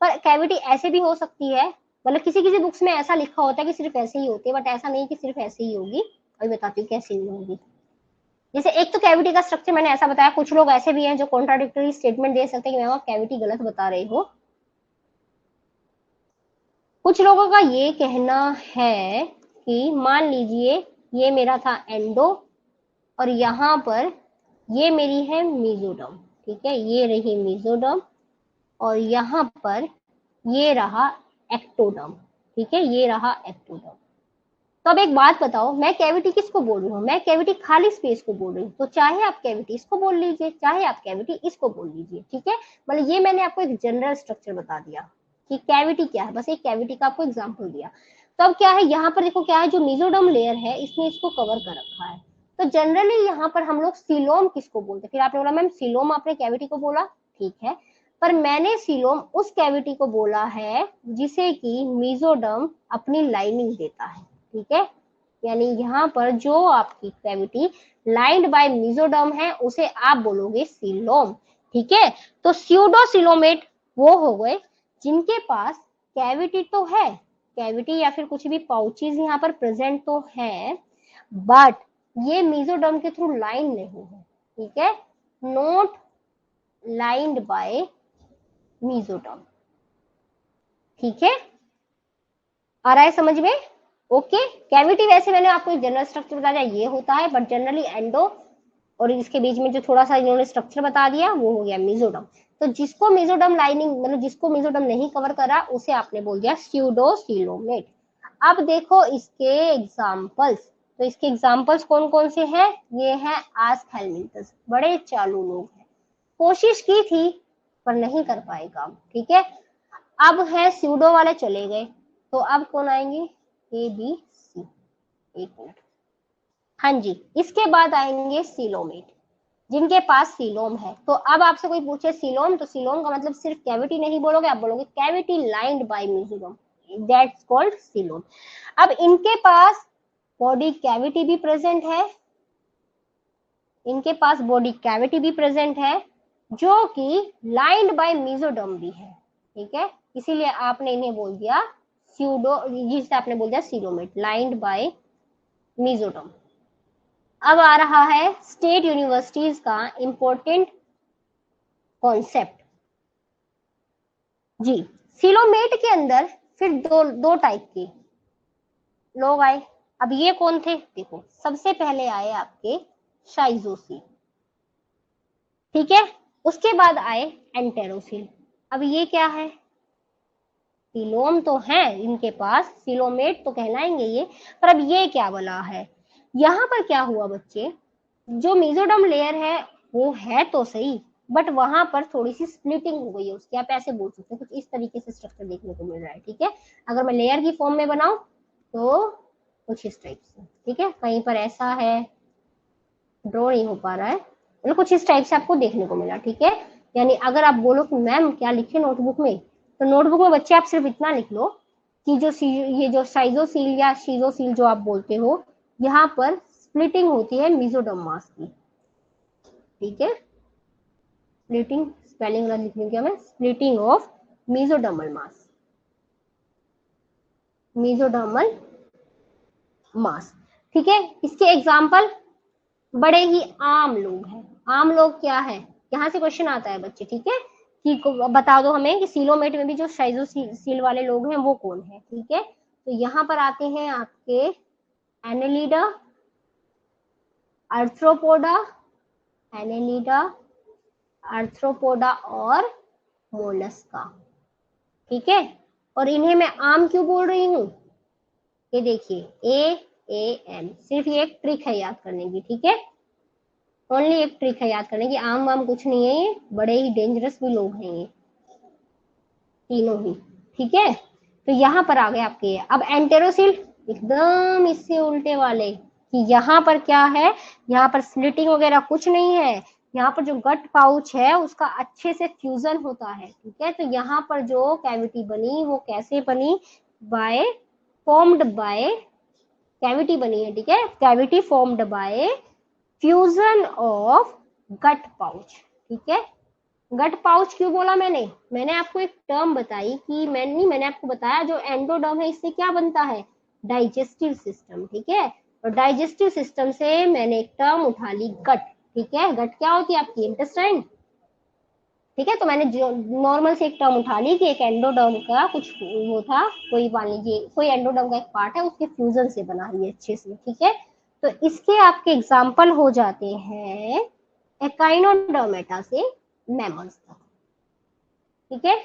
पर कैविटी ऐसे भी हो सकती है, मतलब किसी किसी बुक्स में ऐसा लिखा होता है कि सिर्फ ऐसे ही होती है, बट ऐसा नहीं कि सिर्फ ऐसे ही होगी। अभी बताती हूँ कैसे नहीं होगी। जैसे एक तो कैविटी का स्ट्रक्चर मैंने ऐसा बताया, कुछ लोग ऐसे भी हैं जो कॉन्ट्राडिक्टरी स्टेटमेंट दे सकते हैं कि मैम आप कैविटी गलत बता रहे हो। कुछ लोगों का ये कहना है कि मान लीजिए ये मेरा था एंडो, और यहाँ पर ये मेरी है मीजोडर्म। ठीक है, ये रही मीजोडर्म, और यहाँ पर ये रहा एक्टोडर्म। ठीक है, ये रहा एक्टोडर्म। तो अब एक बात बताओ, मैं कैविटी किसको बोल रही हूँ, मैं कैविटी खाली स्पेस को बोल रही हूँ। तो चाहे आप कैविटी इसको बोल लीजिए, चाहे आप कैविटी इसको बोल लीजिए। ठीक है, मतलब ये मैंने आपको एक जनरल स्ट्रक्चर बता दिया कि कैविटी क्या है, बस एक कैविटी का आपको एग्जाम्पल दिया। तो अब क्या है, यहाँ पर देखो क्या है, जो मीजोडर्म लेयर है इसने इसको कवर कर रखा है। तो जनरली यहाँ पर हम लोग सीलोम किसको बोलते हैं, फिर आपने बोला मैम सीलोम आपने कैविटी को बोला, ठीक है, पर मैंने सीलोम उस कैविटी को बोला है जिसे कि मीजोडर्म अपनी लाइनिंग देता है। ठीक है, यानी यहाँ पर जो आपकी कैविटी लाइंड बाय मीजोडर्म है उसे आप बोलोगे सीलोम। ठीक है, तो स्यूडोसिलोमेट वो हो गए जिनके पास कैविटी तो है, कैविटी या फिर कुछ भी पाउचेस यहाँ पर प्रेजेंट तो है, बट ये मीजोडर्म के थ्रू लाइन नहीं है। ठीक है, नॉट लाइंड बाय मीजोडर्म। ठीक है, आ रहा है समझ में? ओके, कैविटी वैसे मैंने आपको एक जनरल स्ट्रक्चर बताया ये होता है, बट जनरली एंडो और इसके बीच में जो थोड़ा सा इन्होंने स्ट्रक्चर बता दिया वो हो गया मीजोडर्म। तो जिसको मीजोडर्म लाइनिंग, मतलब जिसको मीजोडर्म नहीं कवर करा, उसे आपने बोल दिया स्यूडोसिलोमेट। अब देखो इसके एग्जाम्पल्स, तो इसके एग्जाम्पल्स कौन कौन से हैं, ये है आस्थेल्मिन्थस, बड़े चालू लोग हैं, कोशिश की थी पर नहीं कर पाए काम। ठीक है, अब है स्यूडो वाले चले गए, तो अब कौन आएंगे, ए बी सी। एक मिनट, हाँ जी, इसके बाद आएंगे सीलोमेट, जिनके पास सीलोम है। तो अब आपसे कोई पूछे सीलोम, तो सीलोम का मतलब सिर्फ कैविटी नहीं बोलोगे, आप बोलोगे cavity lined by mesoderm, that's called coelom. अब इनके पास बॉडी कैविटी भी प्रेजेंट है, इनके पास बॉडी कैविटी भी प्रेजेंट है जो कि लाइंड बाय मीजोडर्म भी है। ठीक है, इसीलिए आपने इन्हें बोल दिया स्यूडो, जिसे आपने बोल दिया सीलोमेट, लाइंड बाय मीजोडर्म। अब आ रहा है स्टेट यूनिवर्सिटीज का इंपॉर्टेंट कॉन्सेप्ट जी। सीलोमेट के अंदर फिर दो टाइप के लोग आए। अब ये कौन थे, देखो सबसे पहले आए आपके शाइजोसी, ठीक है, उसके बाद आए एंटेरोसिल। अब ये क्या है, सीलोम तो है इनके पास, सीलोमेट तो कहलाएंगे ये, पर अब ये क्या बोला है, यहाँ पर क्या हुआ बच्चे, जो मेसोडर्म लेयर है वो है तो सही, बट वहां पर थोड़ी सी स्प्लिटिंग हो गई है उसकी, आप ऐसे बोल सकते हैं, कुछ इस तरीके से स्ट्रक्चर देखने को मिल रहा है। ठीक है, अगर मैं लेयर की फॉर्म में बनाऊं तो कुछ इस टाइप से, ठीक है, कहीं पर ऐसा है, ड्रॉ नहीं हो पा रहा है, मतलब कुछ इस टाइप से आपको देखने को मिला। ठीक है, यानी अगर आप बोलो कि मैम क्या लिखे नोटबुक में, तो नोटबुक में बच्चे आप सिर्फ इतना लिख लो कि जो ये जो साइजोसील या शीजोसील जो आप बोलते हो, यहाँ पर स्प्लिटिंग होती है मेसोडर्म मास की। ठीक है, स्प्लिटिंग, स्पेलिंग लिख लूंगी मैं, splitting of mesodermal mass, mesodermal mass. ठीक है, इसके एग्जाम्पल बड़े ही आम लोग हैं। आम लोग क्या है, यहाँ से क्वेश्चन आता है बच्चे। ठीक है, कि बता दो हमें कि सीलोमेट में भी जो साइजोसील वाले लोग हैं वो कौन है। ठीक है, तो यहाँ पर आते हैं आपके एनेलिडा, आर्थ्रोपोडा, एनेलिडा, आर्थ्रोपोडा और मोलस्का। ठीक है, और इन्हें मैं आम क्यों बोल रही हूँ, ये देखिए AAM, सिर्फ ये एक ट्रिक है याद करने की। ठीक है, ओनली एक ट्रिक है याद करने की, आम वाम कुछ नहीं है, ये बड़े ही डेंजरस भी लोग हैं ये तीनों ही। ठीक है, तो यहाँ पर आ गए आपके, अब एंटेरोसिल एकदम इससे उल्टे वाले, कि यहाँ पर क्या है, यहाँ पर स्प्लिटिंग वगैरह कुछ नहीं है, यहाँ पर जो गट पाउच है उसका अच्छे से फ्यूजन होता है। ठीक है, तो यहाँ पर जो कैविटी बनी वो कैसे बनी, बाय फॉर्म्ड बाय, कैविटी बनी है। ठीक है, cavity formed by fusion of gut pouch. ठीक है, गट पाउच क्यों बोला मैंने, मैंने आपको एक टर्म बताई कि मैंने आपको बताया जो एंडोडर्म है इससे क्या बनता है, डाइजेस्टिव सिस्टम। ठीक है, और डाइजेस्टिव सिस्टम से मैंने एक टर्म उठा ली गट। ठीक है, गट क्या होती है आपकी, इंटेस्टाइन। ठीक है, तो मैंने जो नॉर्मल से एक टर्म उठा ली कि एक एंडोडर्म का कुछ वो था, कोई मान लीजिए कोई एंडोडर्म का एक पार्ट है, उसके फ्यूजन से बना है अच्छे से। ठीक है, तो इसके आपके एग्जाम्पल हो जाते हैं एकाइनोडर्मेटा से मैमल्स तक। ठीक है,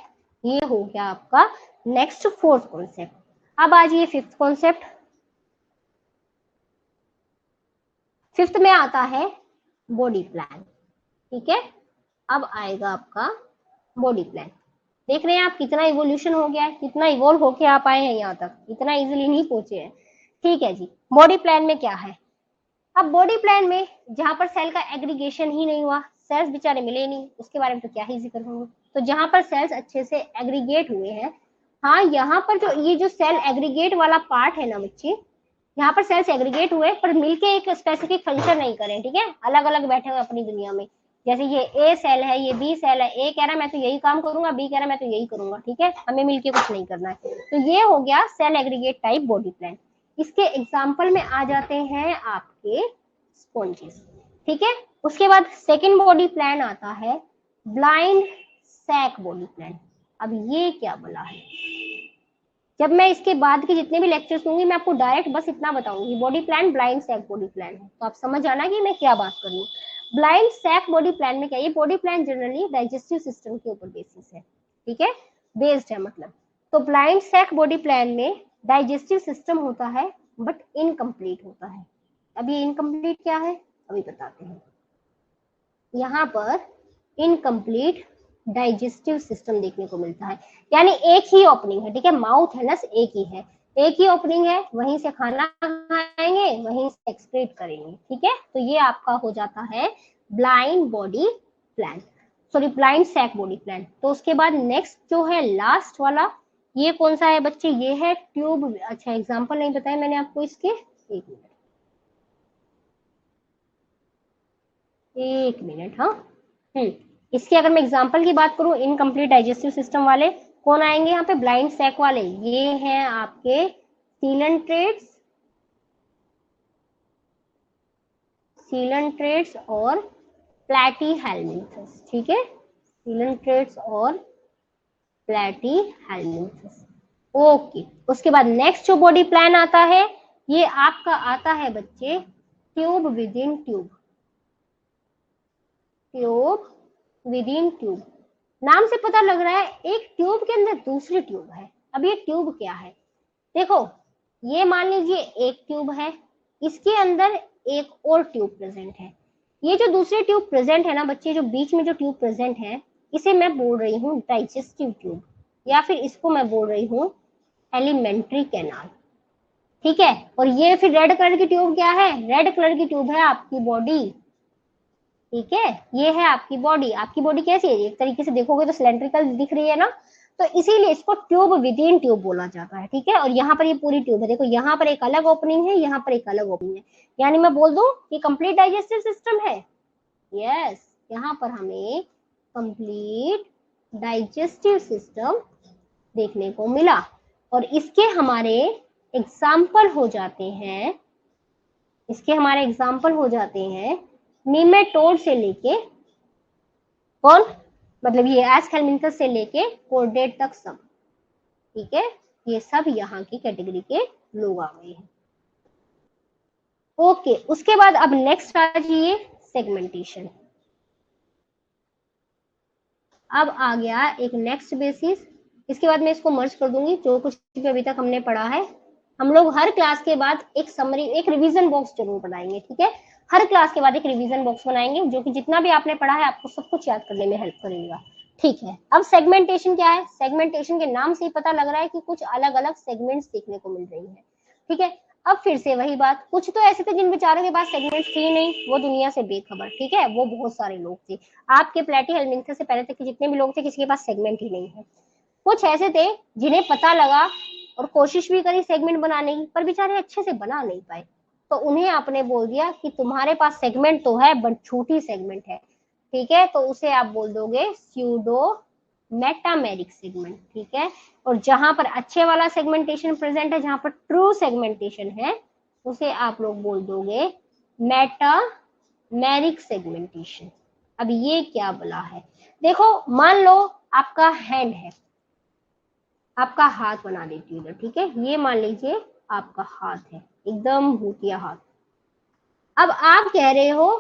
ये हो गया आपका नेक्स्ट फोर्थ कॉन्सेप्ट। अब आ जाइए फिफ्थ कॉन्सेप्ट। फिफ्थ में आता है बॉडी प्लान। ठीक है, अब आएगा आपका बॉडी प्लान। देख रहे हैं आप कितना इवोल्यूशन हो गया है, कितना इवोल्व होके आप आए हैं यहाँ तक, इतना इजीली नहीं पहुंचे हैं। ठीक है जी, बॉडी प्लान में क्या है, अब बॉडी प्लान में जहां पर सेल का एग्रीगेशन ही नहीं हुआ, सेल्स बेचारे मिले नहीं, उसके बारे में तो क्या ही जिक्र होगा। तो जहां पर सेल्स अच्छे से एग्रीगेट हुए हैं, हाँ यहाँ पर जो ये जो सेल एग्रीगेट वाला पार्ट है ना बच्चे, यहाँ पर सेल्स एग्रीगेट हुए पर मिलके एक स्पेसिफिक फंक्शन नहीं करें। ठीक है, अलग अलग बैठे हुए अपनी दुनिया में, जैसे ये ए सेल है, ये बी सेल है, ए कह रहा है मैं तो यही काम करूंगा, बी कह रहा है मैं तो यही करूंगा। ठीक है, हमें मिलके कुछ नहीं करना है। तो ये हो गया cell aggregate type body plan. इसके एग्जाम्पल में आ जाते हैं आपके स्पॉन्जेस। ठीक है, उसके बाद सेकेंड बॉडी प्लान आता है ब्लाइंड सैक बॉडी प्लान। अब ये क्या बोला है, जब मैं इसके बाद के जितने भी लेक्चर्स दूंगी मैं आपको डायरेक्ट बस इतना बताऊंगी, body plan blind sac body plan है, तो आप समझ आना कि मैं क्या बात कर रही हूँ। ब्लाइंड सैक बॉडी प्लान में क्या, ये body plan generally digestive system के ऊपर बेसिस है। ठीक है, बेस्ड है मतलब। तो ब्लाइंड सैक बॉडी प्लान में डाइजेस्टिव सिस्टम होता है बट इनकम्प्लीट होता है। अब ये इनकम्प्लीट क्या है अभी बताते हैं। यहाँ पर इनकम्प्लीट डाइजेस्टिव सिस्टम देखने को मिलता है, यानी एक ही ओपनिंग है। ठीक है, माउथ है ना, एक ही है, एक ही ओपनिंग है, वहीं से खाना खाएंगे, वहीं से एक्सक्रीट करेंगे। ठीक है, तो ये आपका हो जाता है blind body plan, sorry blind sac body plan. तो उसके बाद नेक्स्ट जो है लास्ट वाला, ये कौन सा है बच्चे, ये है ट्यूब। अच्छा एग्जाम्पल नहीं बताया मैंने आपको इसके, एक मिनट एक मिनट, हाँ इसकी अगर मैं एग्जांपल की बात करूं, इनकम्प्लीट डाइजेस्टिव सिस्टम वाले कौन आएंगे यहाँ पे, ब्लाइंड सैक वाले, ये हैं आपके सीलेंट्रेट्स और प्लैटीहेल्मिन्थस। ठीक है, सीलेंट्रेट्स और प्लैटीहेल्मिन्थस। ओके, उसके बाद नेक्स्ट जो बॉडी प्लान आता है, ये आपका आता है बच्चे tube with in tube, tube with in tube. नाम से पता लग रहा है एक ट्यूब के अंदर दूसरी ट्यूब है। अब ये ट्यूब क्या है, देखो ये मान लीजिए एक ट्यूब है, इसके अंदर एक और ट्यूब प्रेजेंट है। ये जो दूसरे ट्यूब प्रेजेंट है ना बच्चे, जो बीच में जो ट्यूब प्रेजेंट है, इसे मैं बोल रही हूँ डाइजेस्टिव ट्यूब, या फिर इसको मैं बोल रही हूँ एलिमेंट्री कैनाल। ठीक है, और ये फिर रेड कलर की ट्यूब क्या है, रेड कलर की ट्यूब है आपकी बॉडी। ठीक है, ये है आपकी बॉडी। आपकी बॉडी कैसी है, एक तरीके से देखोगे तो सिलेंड्रिकल दिख रही है ना, तो इसीलिए इसको ट्यूब विद इन ट्यूब बोला जाता है। ठीक है, और यहाँ पर ये पूरी ट्यूब है, देखो यहाँ पर एक अलग ओपनिंग है, यहाँ पर एक अलग ओपनिंग है, यानी मैं बोल दूं कि कंप्लीट डाइजेस्टिव सिस्टम है। यस, यहाँ पर हमें कंप्लीट डाइजेस्टिव सिस्टम देखने को मिला, और इसके हमारे एग्जाम्पल हो जाते हैं, इसके हमारे एग्जाम्पल हो जाते हैं निमेटोड से लेके कौन, मतलब ये एस्केलमिंथस से लेके कोर्डेट तक सब। ठीक है, ये सब यहाँ की कैटेगरी के लोग आ गए हैं। ओके, उसके बाद अब नेक्स्ट आ जाइए सेगमेंटेशन। अब आ गया एक नेक्स्ट बेसिस, इसके बाद मैं इसको मर्ज कर दूंगी, जो कुछ भी अभी तक हमने पढ़ा है। हम लोग हर क्लास के बाद एक समरी, एक रिवीजन बॉक्स जरूर बनाएंगे। ठीक है, हर क्लास के बाद एक रिवीजन बॉक्स बनाएंगे, जो कि जितना भी आपने पढ़ा है आपको सब कुछ याद करने में हेल्प करेगा। ठीक है, अब सेगमेंटेशन क्या है, सेगमेंटेशन के नाम से ही पता लग रहा है कि कुछ अलग अलग सेगमेंट्स देखने को मिल रही है। ठीक है, अब फिर से वही बात, कुछ तो ऐसे थे जिन बेचारों के पास सेगमेंट्स थी नहीं, वो दुनिया से बेखबर। ठीक है, वो बहुत सारे लोग थे, आपके प्लेटी हेलमिंथस से पहले तक के जितने भी लोग थे, किसी के पास सेगमेंट ही नहीं है। कुछ ऐसे थे जिन्हें पता लगा और कोशिश भी करी सेगमेंट बनाने की, पर बेचारे अच्छे से बना नहीं पाए, तो उन्हें आपने बोल दिया कि तुम्हारे पास सेगमेंट तो है बट छोटी सेगमेंट है। ठीक है, तो उसे आप बोल दोगे स्यूडो मेटामेरिक सेगमेंट। ठीक है, और जहां पर अच्छे वाला सेगमेंटेशन प्रेजेंट है, जहां पर ट्रू सेगमेंटेशन है, उसे आप लोग बोल दोगे मेटामेरिक सेगमेंटेशन। अब ये क्या बोला है, देखो मान लो आपका हैंड है, आपका हाथ बना देती हूँ इधर। ठीक है, ये मान लीजिए आपका हाथ है, एकदम भूतिया हाथ। अब आप कह रहे हो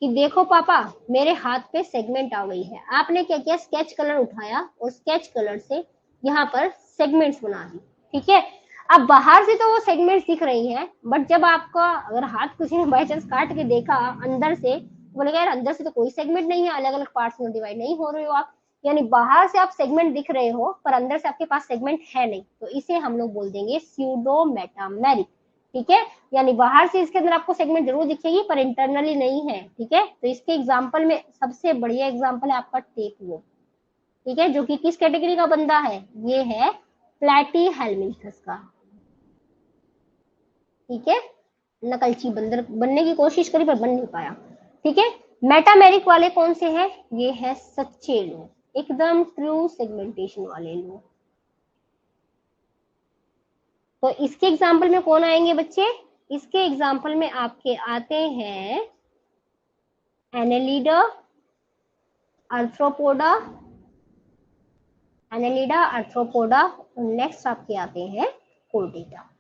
कि देखो पापा मेरे हाथ पे सेगमेंट आ गई है, आपने क्या किया, स्केच कलर उठाया और स्केच कलर से यहाँ पर सेगमेंट्स बना दी। ठीक है, अब बाहर से तो वो सेगमेंट्स दिख रही हैं, बट जब आपका अगर हाथ किसी ने बाई चांस काट के देखा अंदर से, बोलेगा यार अंदर से तो कोई सेगमेंट नहीं है, अलग अलग पार्ट्स में डिवाइड नहीं हो रहे हो आप, यानी बाहर से आप सेगमेंट दिख रहे हो पर अंदर से आपके पास सेगमेंट है नहीं, तो इसे हम लोग बोल देंगे स्यूडो मेटामेरिक। ठीक है, यानी बाहर से इसके अंदर आपको सेगमेंट जरूर दिखेगी पर इंटरनली नहीं है। ठीक है, तो इसके एग्जाम्पल में सबसे बढ़िया एग्जाम्पल है आपका टेपवुड। ठीक है, जो कि किस कैटेगरी का बंदा है, ये है प्लेटी हेलमिंथस का। ठीक है, नकलची बंदर बनने की कोशिश करी पर बन नहीं पाया। ठीक है, मेटामेरिक वाले कौन से हैं, ये है सच्चे लोग, एकदम ट्रू सेगमेंटेशन वाले लोग। तो इसके एग्जाम्पल में कौन आएंगे बच्चे, इसके एग्जाम्पल में आपके आते हैं एनेलिडा, आर्थ्रोपोडा, एनेलिडा, आर्थ्रोपोडा, और नेक्स्ट आपके आते हैं कोर्डेटा।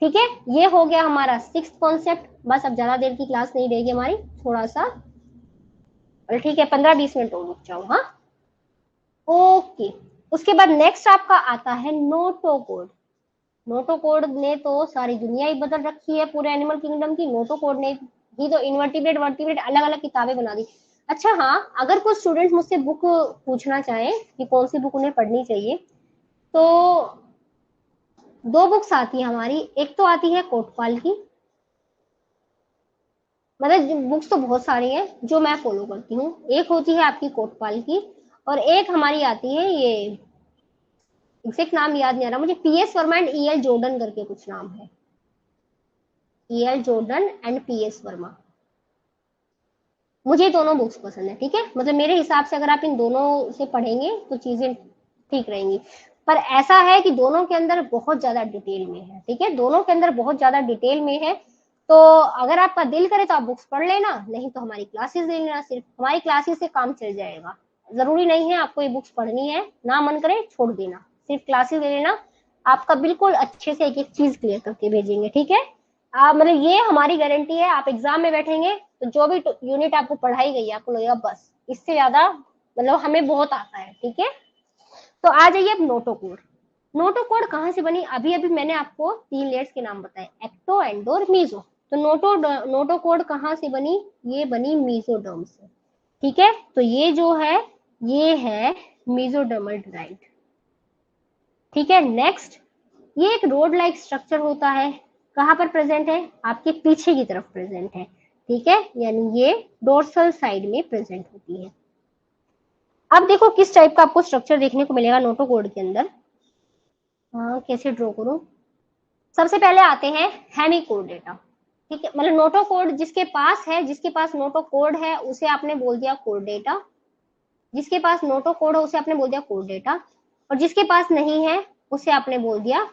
ठीक है, ये हो गया हमारा 6th कॉन्सेप्ट। बस अब ज्यादा देर की क्लास नहीं रहेगी हमारी, थोड़ा सा, ठीक है 15-20 मिनट और रुक जाओ। हाँ, ओके, उसके बाद नेक्स्ट आपका आता है नोटोकोड। नोटोकोड ने तो सारी दुनिया ही बदल रखी है पूरे एनिमल किंगडम की, नोटोकोड ने ही तो इनवर्टिब्रेट वर्टिब्रेट अलग अलग किताबें बना दी। अच्छा हाँ, अगर कुछ स्टूडेंट्स मुझसे बुक पूछना चाहें कि कौन सी बुक उन्हें पढ़नी चाहिए, तो 2 बुक्स आती है हमारी, एक तो आती है कोटपाल की, मतलब बुक्स तो बहुत सारी हैं जो मैं फॉलो करती हूँ, एक होती है आपकी कोटपाल की, और एक हमारी आती है, ये एग्जैक्ट नाम याद नहीं आ रहा मुझे, PS Verma and EL Jordan करके कुछ नाम है, EL Jordan and PS Verma. मुझे दोनों बुक्स पसंद है। ठीक है, मतलब मेरे हिसाब से अगर आप इन दोनों से पढ़ेंगे तो चीजें ठीक रहेंगी, पर ऐसा है कि दोनों के अंदर बहुत ज्यादा डिटेल में है। ठीक है, दोनों के अंदर बहुत ज्यादा डिटेल में है, तो अगर आपका दिल करे तो आप बुक्स पढ़ लेना, नहीं तो हमारी क्लासेस ले लेना, सिर्फ हमारी क्लासेस से काम चल जाएगा। जरूरी नहीं है आपको ये बुक्स पढ़नी है, ना मन करे छोड़ देना, सिर्फ क्लासेस ले लेना, आपका बिल्कुल अच्छे से एक एक चीज क्लियर करके भेजेंगे। ठीक है, मतलब ये हमारी गारंटी है, आप एग्जाम में बैठेंगे तो जो भी यूनिट आपको पढ़ाई गई आपको लगेगा बस इससे ज्यादा मतलब हमें बहुत आता है। ठीक है, तो आ जाइए अब नोटोकोड। नोटोकॉर्ड कहाँ से बनी? अभी अभी मैंने आपको 3 लेयर्स के नाम बताए, एक्टो, एंडो और मीजो। तो नोटोकॉर्ड कहाँ से बनी? ये बनी मीजोडर्म से। ठीक है, तो ये जो है ये है मीजोडर्मल डिराइव्ड। ठीक है, नेक्स्ट, ये एक रोड लाइक स्ट्रक्चर होता है, कहाँ पर प्रेजेंट है? आपके पीछे की तरफ प्रेजेंट है। ठीक है, यानी ये डोर्सल साइड में प्रेजेंट होती है। अब देखो किस टाइप का आपको स्ट्रक्चर देखने को मिलेगा नोटोकॉर्ड के अंदर। हाँ, कैसे ड्रॉ करूं? सबसे पहले आते हैं हेमिकोड डेटा। ठीक है, मतलब नोटोकोड जिसके पास है, जिसके पास नोटोकोड है उसे आपने बोल दिया कोड डेटा, जिसके पास नोटोकोड है उसे आपने बोल दिया कोड डेटा, और जिसके पास नहीं है उसे आपने बोल दिया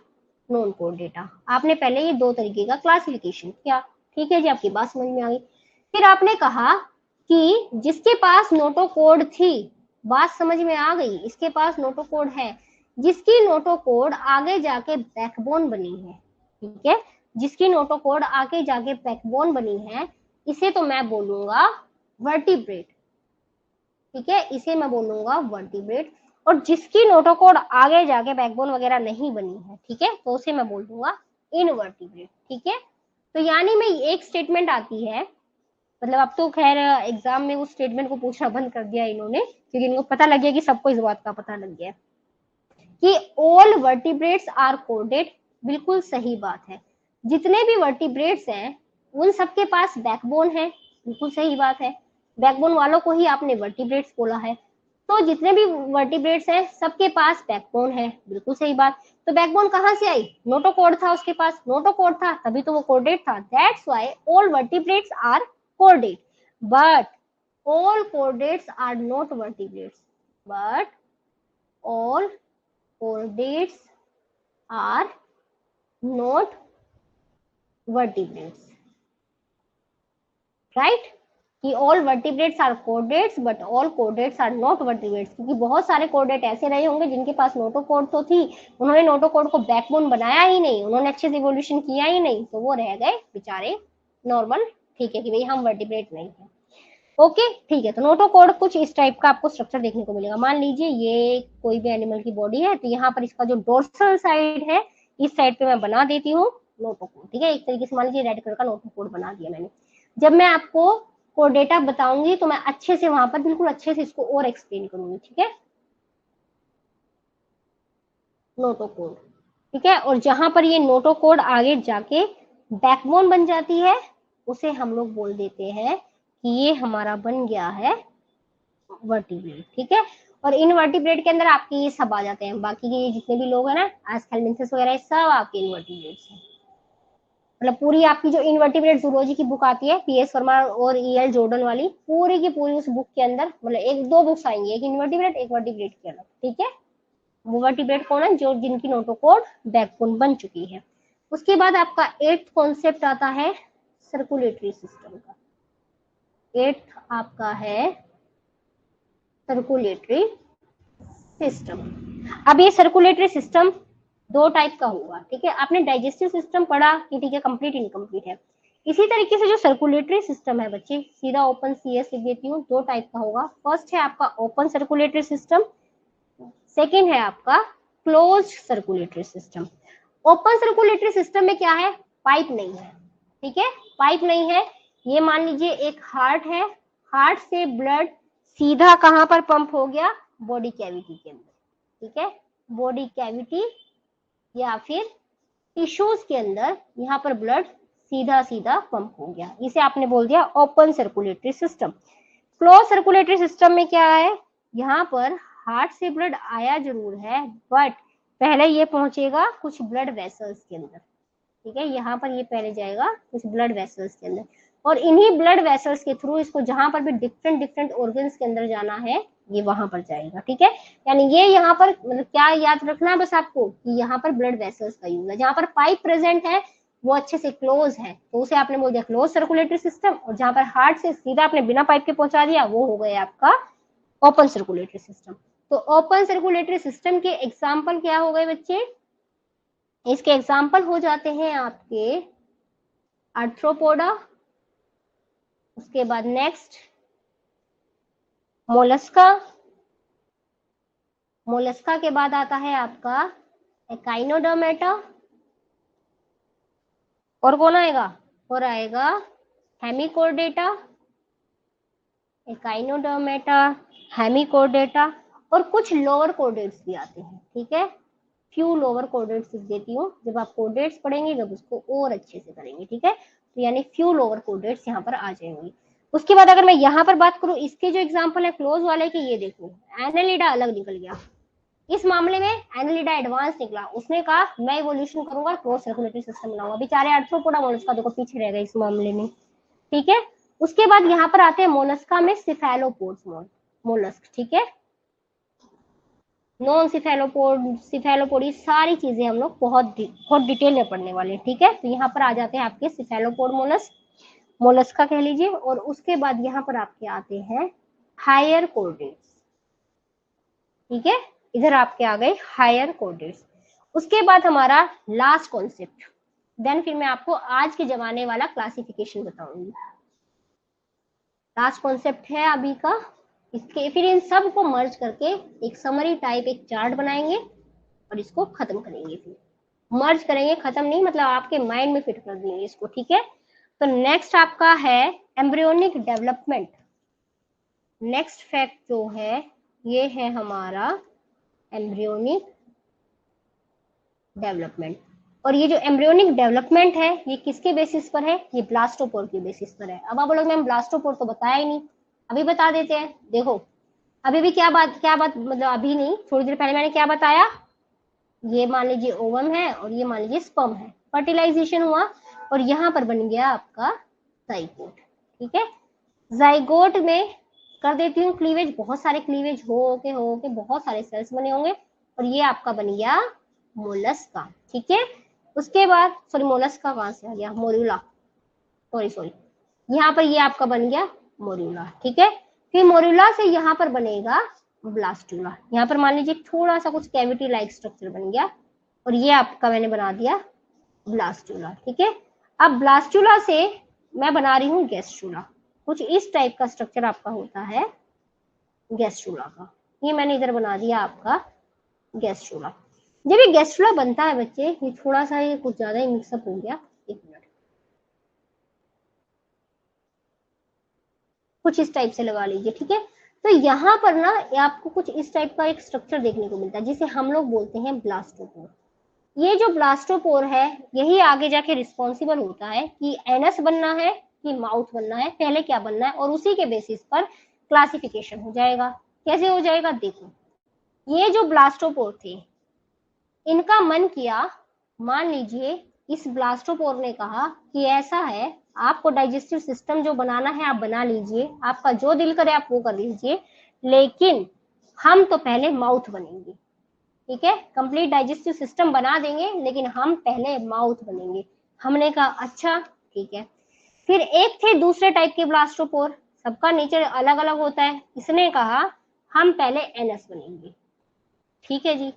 नॉन कोड डेटा। आपने पहले ये दो तरीके का क्लासिफिकेशन किया। ठीक है जी, आपकी बात समझ में आ गई। फिर आपने कहा कि जिसके पास नोटोकोड थी, बात समझ में आ गई, इसके पास नोटोकोड है, जिसकी नोटोकोड आगे जाके बैकबोन बनी है। ठीक है, जिसकी नोटोकोड आगे जाके बैकबोन बनी है, इसे तो मैं बोलूंगा वर्टिब्रेट। ठीक है, इसे मैं बोलूंगा वर्टिब्रेट। और जिसकी नोटोकोड आगे जाके बैकबोन वगैरह नहीं बनी है, ठीक है, तो उसे मैं बोल दूंगा इनवर्टिब्रेट। ठीक है, तो यानी में एक स्टेटमेंट आती है, मतलब अब तो खैर एग्जाम में उस स्टेटमेंट को पूछना बंद कर दिया इन्होंने, क्योंकि इनको पता लग गया कि सबको इस बात का पता लग गया कि ऑल वर्टिब्रेट्स आर कोडेड। बिल्कुल सही बात है, जितने भी वर्टिब्रेट्स हैं उन सबके पास बैकबोन है। बिल्कुल सही बात है, बैकबोन वालों को ही आपने वर्टिब्रेट्स बोला है। तो जितने भी वर्टिब्रेट्स हैं सबके पास बैकबोन है। बिल्कुल सही बात। तो बैकबोन कहाँ से आई? नोटोकोड था उसके पास, नोटोकोड था तभी तो वो कोडेड था। That's why all vertebrates are कोडेड, but all chordates are not vertebrates, but all chordates are not vertebrates, right? कि all vertebrates are chordates but all chordates are not vertebrates, क्योंकि बहुत सारे कोर्डेट ऐसे रहे होंगे जिनके पास नोटोकोड तो थी, उन्होंने नोटोकोड को बैकबोन बनाया ही नहीं, उन्होंने अच्छे से इवोल्यूशन किया ही नहीं, तो वो रह गए बेचारे नॉर्मल। ठीक है कि भाई हम वर्टिब्रेट नहीं है। ओके, ठीक है, तो नोटोकोड कुछ इस टाइप का आपको स्ट्रक्चर देखने को मिलेगा। मान लीजिए ये कोई भी एनिमल की बॉडी है, तो यहाँ पर इसका जो डोर्सल साइड है, इस साइड पे मैं बना देती हूँ नोटोकोड। ठीक है, एक तरीके से मान लीजिए रेड कलर का नोटोकोड बना दिया मैंने। जब मैं आपको कोड डेटा बताऊंगी तो मैं अच्छे से वहां पर बिल्कुल अच्छे से इसको और एक्सप्लेन करूंगी। ठीक है, नोटोकोड। ठीक है, और जहां पर ये नोटोकोड आगे जाके बैकबोन बन जाती है, उसे हम लोग बोल देते हैं कि ये हमारा बन गया है वर्टिब्रेट। ठीक है, और इनवर्टिब्रेट के अंदर आपके ये सब आ जाते हैं, बाकी के जितने भी लोग हैं ना, एस्केलमेंथस वगैरह, सब आपके इनवर्टिब्रेट्स हैं। मतलब पूरी आपकी जो इनवर्टिब्रेट जूलॉजी की बुक आती है, पीएस वर्मा और ईएल जॉर्डन वाली, पूरी की पूरी उस बुक के अंदर मतलब एक दो बुक्स आएंगी, एक इनवर्टिब्रेट एक वर्टिब्रेट के अलग। ठीक है, वो वर्टिब्रेट कौन है? जो जिनकी नोटोकोड बैकबोन बन चुकी है। उसके बाद आपका 8th कॉन्सेप्ट आता है सर्कुलेटरी सिस्टम का। 8th आपका है सर्कुलेटरी सिस्टम। अब ये सर्कुलेटरी सिस्टम दो टाइप का होगा। ठीक है, आपने डाइजेस्टिव सिस्टम पढ़ा कि ठीक है कंप्लीट इनकम्प्लीट है, इसी तरीके से जो सर्कुलेटरी सिस्टम है बच्चे, सीधा ओपन सीएस लिख देती हूँ, दो टाइप का होगा। फर्स्ट है आपका ओपन सर्कुलेटरी सिस्टम, सेकेंड है आपका close circulatory system. Open circulatory system में क्या है? पाइप नहीं है। ठीक है, पाइप नहीं है। ये मान लीजिए एक हार्ट है, हार्ट से ब्लड सीधा कहां पर पंप हो गया? बॉडी कैविटी के अंदर। ठीक है, बॉडी कैविटी या फिर टिश्यूज के अंदर यहाँ पर ब्लड सीधा सीधा पंप हो गया, इसे आपने बोल दिया open circulatory system. Close circulatory system में क्या है? यहाँ पर हार्ट से ब्लड आया जरूर है, बट पहले ये पहुंचेगा कुछ ब्लड वेसल्स के अंदर। ठीक है, यहाँ पर ये पहले जाएगा कुछ ब्लड वेसल्स के अंदर, और इन्हीं ब्लड वेसल्स के थ्रू इसको जहां पर भी डिफरेंट डिफरेंट ऑर्गन्स के अंदर जाना है, ये वहां पर जाएगा। ठीक है, यानी ये यहाँ पर मतलब क्या याद रखना है बस आपको कि यहाँ पर ब्लड वेसल्स का यूज है। जहां पर पाइप प्रेजेंट है वो अच्छे से क्लोज है, तो उसे आपने बोल दिया क्लोज सर्कुलेटरी सिस्टम, और जहां पर हार्ट से सीधा आपने बिना पाइप के पहुंचा दिया वो हो गया आपका ओपन सर्कुलेटरी सिस्टम। तो ओपन सर्कुलेटरी सिस्टम के एग्जाम्पल क्या हो गए बच्चे? इसके एग्जाम्पल हो जाते हैं आपके आर्थ्रोपोडा, उसके बाद नेक्स्ट मोलस्का, मोलस्का के बाद आता है आपका एकाइनोडर्मेटा, और कौन आएगा, और आएगा हेमिकोर्डेटा, एकाइनोडर्मेटा, हेमिकोर्डेटा, और कुछ लोअर कोर्डेट्स भी आते हैं, ठीक है। फ्यू लोअर कोर्डेट्स लिख देती हूँ, जब आप कोर्डेट्स पढ़ेंगे जब उसको और अच्छे से करेंगे, ठीक है। तो यानी फ्यू लोअर कोर्डेट्स यहाँ पर आ जाएंगे। उसके बाद अगर मैं यहाँ पर बात करूँ, इसके जो एग्जाम्पल है क्लोज वाले के, ये देखो एनालिडा अलग निकल गया, इस मामले में एनालिडा एडवांस निकला, उसने कहा मैं इवोल्यूशन करूंगा, क्रॉस सर्कुलेटरी सिस्टम बनाऊंगा, बेचारे आर्थ्रोपोडा मोलस्का देखो पीछे रह गए इस मामले में, ठीक है। उसके बाद यहाँ पर आते हैं मोलस्का में सिफेलोपोड्स मोलस्क, ठीक है। नॉन सिफेलोपोड, सिफेलोपोड, ये सारी चीजें हम लोग बहुत डिटेल में पढ़ने वाले हैं, ठीक है। तो यहाँ पर आ जाते हैं आपके सिफेलोपोड मोलस्का कह लीजिए, और उसके बाद यहाँ पर आपके आते हैं हायर कोर्डेट्स, ठीक है। इधर आपके आ गए हायर कोर्डेट्स। उसके बाद हमारा लास्ट कॉन्सेप्ट, देन फिर मैं आपको आज के जमाने वाला क्लासिफिकेशन बताऊंगी। लास्ट कॉन्सेप्ट है अभी का, इसके फिर इन सब को मर्ज करके एक समरी टाइप एक चार्ट बनाएंगे और इसको खत्म करेंगे, फिर मर्ज करेंगे, खत्म नहीं मतलब आपके माइंड में फिट कर देंगे इसको, ठीक है। तो नेक्स्ट आपका है एम्ब्रियोनिक डेवलपमेंट। नेक्स्ट फैक्ट जो है ये है हमारा एम्ब्रियोनिक डेवलपमेंट, और ये जो एम्ब्रियोनिक डेवलपमेंट है ये किसके बेसिस पर है, ये ब्लास्टोपोर के बेसिस पर है। अब आप बोलोगे मैम ब्लास्टोपोर तो बताया ही नहीं, अभी बता देते हैं। देखो अभी भी क्या बात मतलब अभी नहीं, थोड़ी देर पहले मैंने क्या बताया, ये मान लीजिए ओवम है और ये मान लीजिए स्पर्म है, फर्टिलाइजेशन हुआ और यहाँ पर बन गया आपका जाइगोट, ठीक है। जाइगोट में कर देती हूँ क्लीवेज, बहुत सारे क्लीवेज हो के बहुत सारे सेल्स बने होंगे और ये आपका बन गया मोलस्का, ठीक है। उसके बाद सॉरी मोलस्का कहाँ से आ गया, मोरुला, सॉरी यहाँ पर ये आपका बन गया मोरुला, ठीक है। फिर मोरुला से यहाँ पर बनेगा ब्लास्टुला, यहाँ पर मान लीजिए थोड़ा सा कुछ कैविटी लाइक स्ट्रक्चर बन गया और ये आपका मैंने बना दिया ब्लास्टुला, ठीक है। अब ब्लास्टुला से मैं बना रही हूँ गैस्ट्रुला, कुछ इस टाइप का स्ट्रक्चर आपका होता है गैस्ट्रुला का, ये मैंने इधर बना दिया आपका गैस्ट्रुला। जब ये गैस्ट्रुला बनता है बच्चे, ये थोड़ा सा ये कुछ ज्यादा ही मिक्सअप हो गया, एक मिनट, कुछ इस टाइप से लगा लीजिए, ठीक है। तो यहाँ पर ना आपको कुछ इस टाइप का एक स्ट्रक्चर देखने को मिलता है जिसे हम लोग बोलते हैं ब्लास्टोपोर। ये जो ब्लास्टोपोर है यही आगे जाके रिस्पॉन्सिबल होता है कि एनस बनना है कि माउथ बनना है, पहले क्या बनना है, और उसी के बेसिस पर क्लासिफिकेशन हो जाएगा। कैसे हो जाएगा, देखो ये जो ब्लास्टोपोर थे इनका मन किया, मान लीजिए इस ब्लास्टोपोर ने कहा कि ऐसा है आपको डाइजेस्टिव सिस्टम जो बनाना है आप बना लीजिए, आपका जो दिल करे आप वो कर लीजिए, लेकिन हम तो पहले माउथ बनेंगे, ठीक है। कंप्लीट डाइजेस्टिव सिस्टम बना देंगे लेकिन हम पहले माउथ बनेंगे। हमने कहा अच्छा ठीक है। फिर एक थे दूसरे टाइप के ब्लास्टोपोर, सबका नेचर अलग अलग होता है, इसने कहा हम पहले एनस बनेंगे, ठीक है जी।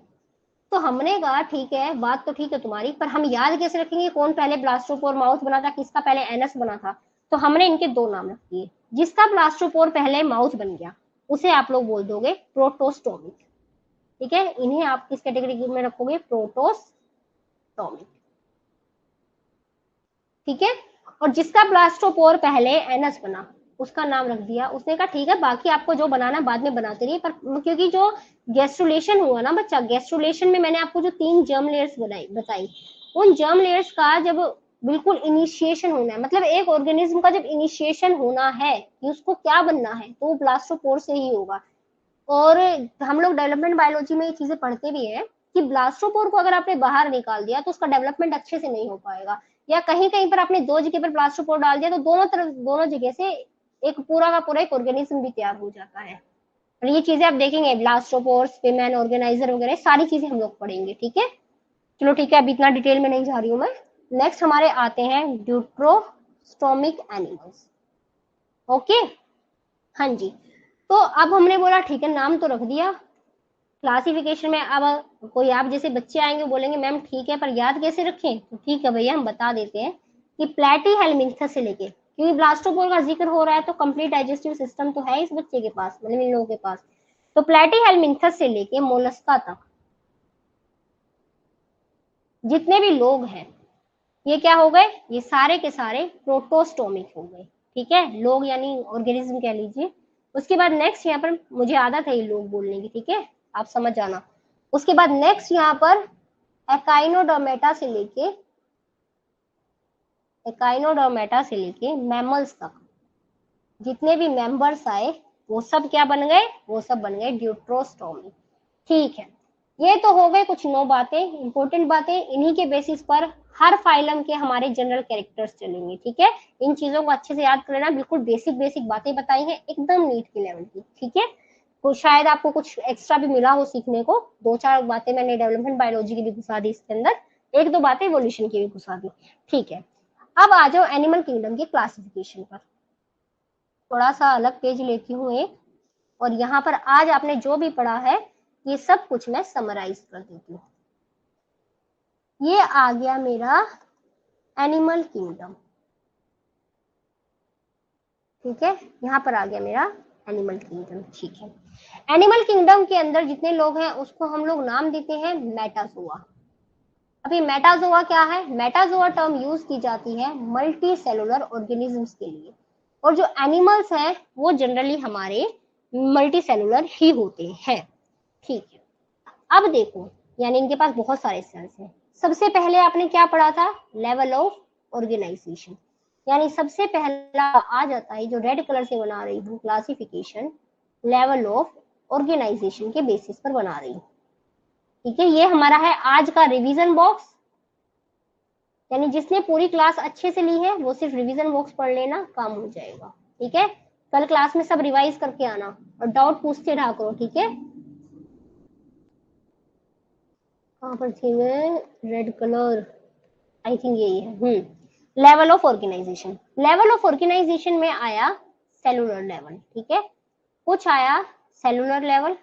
तो हमने कहा ठीक है, बात तो ठीक है तुम्हारी, पर हम याद कैसे रखेंगे कौन पहले ब्लास्टोपोर माउथ बना था, किसका पहले एनस बना था। तो हमने इनके दो नाम रख दिए, जिसका ब्लास्टोपोर पहले माउथ बन गया उसे आप लोग बोल दोगे प्रोटोस्टोमिक, ठीक है। इन्हें आप किस कैटेगरी में रखोगे, प्रोटोस्टोमिक, ठीक है। और जिसका ब्लास्टोपोर पहले एनस बना उसका नाम रख दिया, उसने कहा ठीक है बाकी आपको जो बनाना बाद में बनाते रहिए, पर क्योंकि जो गैस्ट्रुलेशन हुआ ना बच्चा, गैस्ट्रुलेशन में मैंने आपको जो 3 जर्म लेयर्स बताई, उन जर्म लेयर्स का जब बिल्कुल इनिशिएशन होना है, मतलब एक ऑर्गेनिज्म का जब इनिशिएशन होना है कि उसको क्या बनना है, तो वो ब्लास्टोपोर से ही होगा। और हम लोग डेवलपमेंट बायोलॉजी में ये चीजें पढ़ते भी हैं कि ब्लास्टोपोर को अगर आपने बाहर निकाल दिया तो उसका डेवलपमेंट अच्छे से नहीं हो पाएगा, या कहीं कहीं पर आपने 2 जगह पर ब्लास्टोपोर डाल दिया तो दोनों जगह से एक पूरा का पूरा एक ऑर्गेनिज्म भी तैयार हो जाता है। और ये चीजें आप देखेंगे ब्लास्टोपोर, स्पिमेन, ऑर्गेनाइजर वगैरह सारी चीजें हम लोग पढ़ेंगे, ठीक है। चलो ठीक है, अभी इतना डिटेल में नहीं जा रही हूँ मैं। नेक्स्ट हमारे आते हैं ड्यूट्रोस्टोमिक एनिमल्स, ओके। हाँ जी, तो अब हमने बोला ठीक है नाम तो रख दिया, क्लासिफिकेशन में अब कोई आप जैसे बच्चे आएंगे बोलेंगे मैम ठीक है पर याद कैसे रखें, तो ठीक है भैया हम बता देते हैं कि प्लेटीहेलमिन्थस से लेके, क्योंकि ब्लास्टोपोर का जिक्र हो रहा है तो कंप्लीट डाइजेस्टिव सिस्टम तो है इस बच्चे के पास, मतलब इन लोगों के पास, तो प्लेटीहेलमिन्थस से लेके मोलस्का तक जितने भी लोग हैं ये क्या हो गए, ये सारे के सारे प्रोटोस्टोमिक हो गए। ठीक है, लोग यानी ऑर्गेनिज्म कह लीजिए। उसके बाद नेक्स्ट यहाँ पर मुझे आदत है ये लोग बोलने की, ठीक है, आप समझ जाना। उसके बाद नेक्स्ट यहाँ पर एकाइनोडर्मेटा से लेके मैमल्स तक जितने भी मेंबर्स आए वो सब क्या बन गए, वो सब बन गए ड्यूट्रोस्टोमी। ठीक है, ये तो हो गए कुछ 9 बातें, इंपॉर्टेंट बातें। इन्हीं के बेसिस पर हर फाइलम के हमारे जनरल कैरेक्टर्स चलेंगे। ठीक है, इन चीजों को अच्छे से याद कर लेना, बिल्कुल बेसिक बेसिक बातें बताई हैं, एकदम नीट के लेवल की। ठीक है, तो शायद आपको कुछ एक्स्ट्रा भी मिला हो सीखने को। 2-4 बातें मैंने डेवलपमेंट बायोलॉजी की भी घुसा दी इसके अंदर, 1-2 बातें इवोल्यूशन की भी घुसा दी। ठीक है, अब आ जाओ एनिमल किंगडम की क्लासिफिकेशन पर। थोड़ा सा अलग पेज लेती हूँ एक, और यहाँ पर आज आपने जो भी पढ़ा है ये सब कुछ मैं समराइज कर देती हूँ। ये आ गया मेरा एनिमल किंगडम। ठीक है, यहाँ पर आ गया मेरा एनिमल किंगडम। ठीक है, एनिमल किंगडम के अंदर जितने लोग हैं उसको हम लोग नाम देते हैं मेटाजोआ। अभी मेटाजोआ क्या है, मेटाजोआ टर्म यूज की जाती है मल्टी सेलुलर ऑर्गेनिजम्स के लिए, और जो एनिमल्स हैं वो जनरली हमारे मल्टी सेलुलर ही होते हैं। ठीक है, अब देखो, यानी इनके पास बहुत सारे सेल्स हैं। सबसे पहले आपने क्या पढ़ा था, लेवल ऑफ ऑर्गेनाइजेशन, यानी सबसे पहला आ जाता है जो रेड कलर से बना रही हूँ क्लासिफिकेशन, लेवल ऑफ ऑर्गेनाइजेशन के बेसिस पर बना रही हूँ। ठीक है, ये हमारा है आज का रिवीजन बॉक्स, यानी जिसने पूरी क्लास अच्छे से ली है वो सिर्फ रिवीजन बॉक्स पढ़ लेना, काम हो जाएगा। ठीक है, कल क्लास में सब रिवाइज करके आना और डाउट पूछते रहा करो। ठीक है, कहाँ पर थी मैं, रेड कलर, आई थिंक यही है। Level of organisation, level of organisation में आया सेलुलर लेवल। ठीक है, कुछ आया सेलुलर लेवल,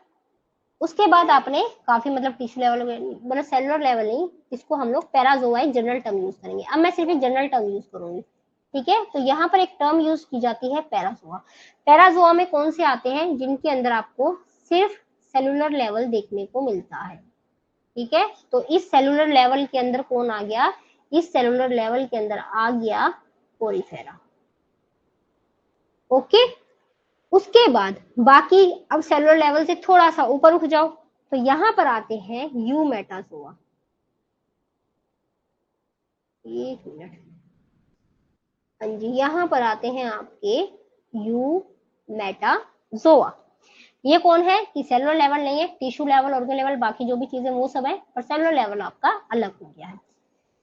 उसके बाद आपने काफी मतलब टिश्यू लेवल, मतलब सेलुलर लेवल नहीं, इसको हम लोग पैराजोआ एक जनरल टर्म यूज करेंगे। अब मैं सिर्फ एक जनरल टर्म यूज करूंगी। ठीक है, तो यहाँ पर एक टर्म यूज की जाती है पैराजोआ। पैराजोआ में कौन से आते हैं, जिनके अंदर आपको सिर्फ सेलुलर लेवल देखने को मिलता है। ठीक है, तो इस सेलुलर लेवल के अंदर कौन आ गया, इस सेलुलर लेवल के अंदर आ गया पोरीफेरा। ओके, उसके बाद बाकी, अब सेलुलर लेवल से थोड़ा सा ऊपर उठ जाओ तो यहां पर आते हैं यू मेटाजोआ। एक मिनट, हाँ जी, यहाँ पर आते हैं आपके यू मेटाजोआ। ये कौन है कि सेलुलर लेवल नहीं है, टिश्यू लेवल, ऑर्गन लेवल, बाकी जो भी चीजें वो सब है, पर सेलुलर लेवल आपका अलग हो गया है।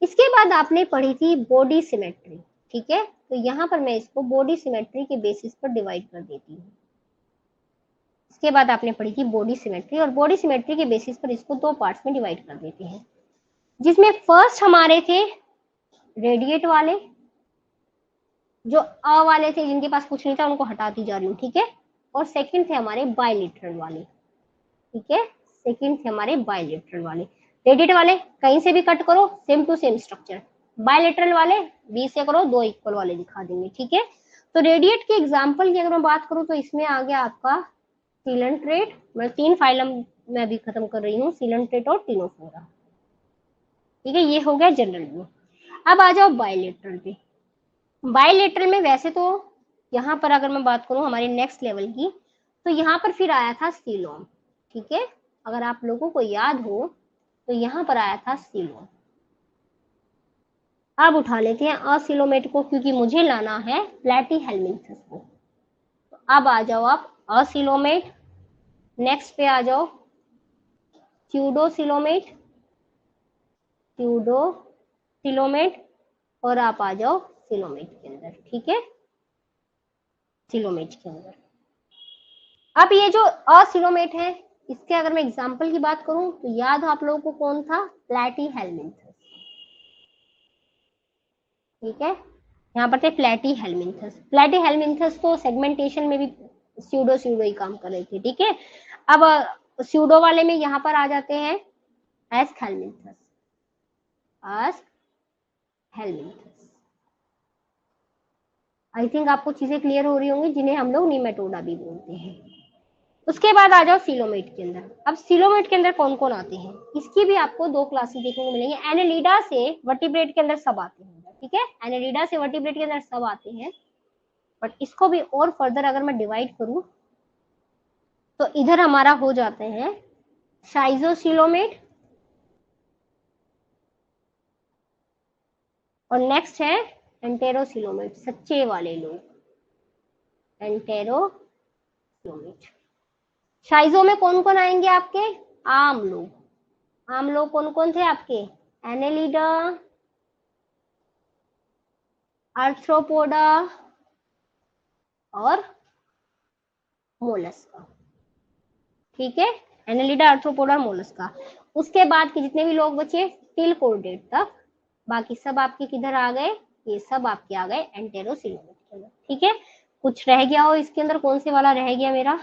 इसके बाद आपने पढ़ी थी बॉडी सिमेट्री। ठीक है, तो यहाँ पर मैं इसको बॉडी सिमेट्री के बेसिस पर डिवाइड कर देती हूँ। इसके बाद आपने पढ़ी थी बॉडी सिमेट्री, और बॉडी सिमेट्री के बेसिस पर इसको 2 पार्ट्स में डिवाइड कर देते हैं, जिसमें फर्स्ट हमारे थे रेडिएट वाले, जो अ वाले थे जिनके पास कुछ नहीं था उनको हटाती जा रही हूँ। ठीक है, और सेकंड थे हमारे बायलेटरल वाले। ठीक है, सेकंड थे हमारे बायलेटरल वाले। रेडिएट वाले कहीं से भी कट करो, same to same structure. Bilateral वाले बीच से करो, 2 इक्वल वाले दिखा देंगे। ठीक है, तो रेडिएट के एग्जाम्पल की अगर मैं बात करूं तो इसमें आ गया आपका सीलेंट्रेट, मैं 3 फाइलम में अभी खत्म कर रही हूँ, सीलेंट्रेट और टिनोफोरा। ठीक है, ये हो गया जनरल व्यू। अब आ जाओ बायलेटरल पे। बायलेटरल में वैसे तो यहाँ पर अगर मैं बात करूँ हमारे नेक्स्ट लेवल की, तो यहाँ पर फिर आया था सीलोम। ठीक है, अगर आप लोगों को याद हो तो यहाँ पर आया था सीलोम। अब उठा लेते हैं असिलोमेट को, क्योंकि मुझे लाना है प्लेटी हेलमिंथस को। तो अब आ जाओ आप असिलोमेट, नेक्स्ट पे आ जाओ स्यूडोसिलोमेट, स्यूडोसिलोमेट, और आप आ जाओ सिलोमेट के अंदर। ठीक है, सिलोमेट के अंदर। अब ये जो असिलोमेट है, इसके अगर मैं एग्जांपल की बात करूं तो याद हो आप लोगों को कौन था, प्लेटी हेलमिंथस। ठीक है, यहाँ पर थे प्लेटी हेलमिंथस। प्लेटी हेलमिंथस तो सेगमेंटेशन में भी स्यूडो स्यूडो ही काम कर रहे थे। ठीक है, अब स्यूडो वाले में यहाँ पर आ जाते हैं ask helminths, ask helminths. I think आपको चीजें क्लियर हो रही होंगी, जिन्हें हम लोग निमेटोडा भी बोलते हैं। उसके बाद आ जाओ सिलोमेट के अंदर। अब सिलोमेट के अंदर कौन कौन आते हैं, इसकी भी आपको दो क्लासेस देखने को मिलेंगे। एनेलिडा से वर्टिब्रेट के अंदर सब आते हैं, ठीक है, एनेलिडा से वर्टिब्रेट के अंदर सब आते हैं। बट इसको भी और फर्दर अगर मैं डिवाइड करूं तो इधर हमारा हो जाते हैं शाइजोसिलोमेट, और नेक्स्ट है एंटेरोसिलोमेट, सच्चे वाले लोग, एंटेरोसिलोमेट। शाइजो में कौन कौन आएंगे आपके, आम लोग। आम लोग कौन कौन थे आपके, एनेलिडा, आर्थ्रोपोडा और मोलस्का, ठीक है, एनेलिडा, आर्थ्रोपोडा, मोलस्का। उसके बाद के जितने भी लोग बचे टिल कोर्डेट तक, बाकी सब आपके किधर आ गए, ये सब आपके आ गए एंटेरोसिलोमेट के अंदर, ठीक है। कुछ रह गया हो इसके अंदर, कौन से वाला रह गया मेरा,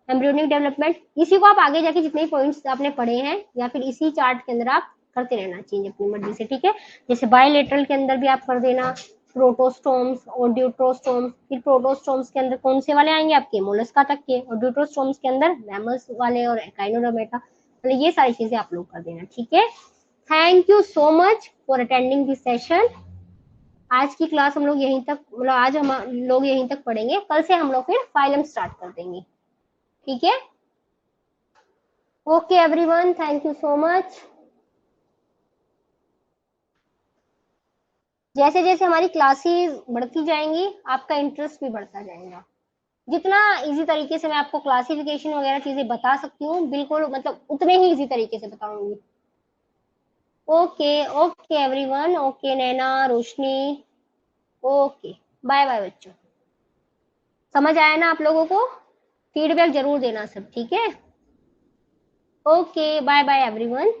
एम्ब्रियोनिक डेवलपमेंट। इसी को आप आगे जाके जितने पॉइंट्स आपने पढ़े हैं या फिर इसी चार्ट के अंदर आप करते रहना चाहिए अपनी मर्जी से, ठीक है। जैसे बायोलेटरल के अंदर भी आप कर देना, प्रोटोस्टोम्स और ड्यूट्रोस्टोम्स। फिर प्रोटोस्टोम्स के अंदर कौन से वाले आएंगे आपके, मोलस्का तक के, और ड्यूट्रोस्टोम्स के अंदर मैमल्स वाले और एकाइनोडर्मेटा, मतलब ये सारी चीजें आप लोग कर देना, ठीक है। Thank you so much for attending this session. आज की क्लास हम लोग यहीं तक, मतलब आज हम लोग यहीं तक पढ़ेंगे, कल से हम लोग फिर फाइलम स्टार्ट कर देंगे, ठीक है। Okay everyone, thank you so much. जैसे जैसे हमारी क्लासेस बढ़ती जाएंगी आपका इंटरेस्ट भी बढ़ता जाएगा। जितना इजी तरीके से मैं आपको क्लासिफिकेशन वगैरह चीजें बता सकती हूँ, बिल्कुल मतलब उतने ही इजी तरीके से बताऊंगी। ओके ओके एवरीवन, ओके नैना, रोशनी, ओके, बाय बाय बच्चों। समझ आया ना आप लोगों को, फीडबैक जरूर देना सब, ठीक है। Okay bye bye everyone.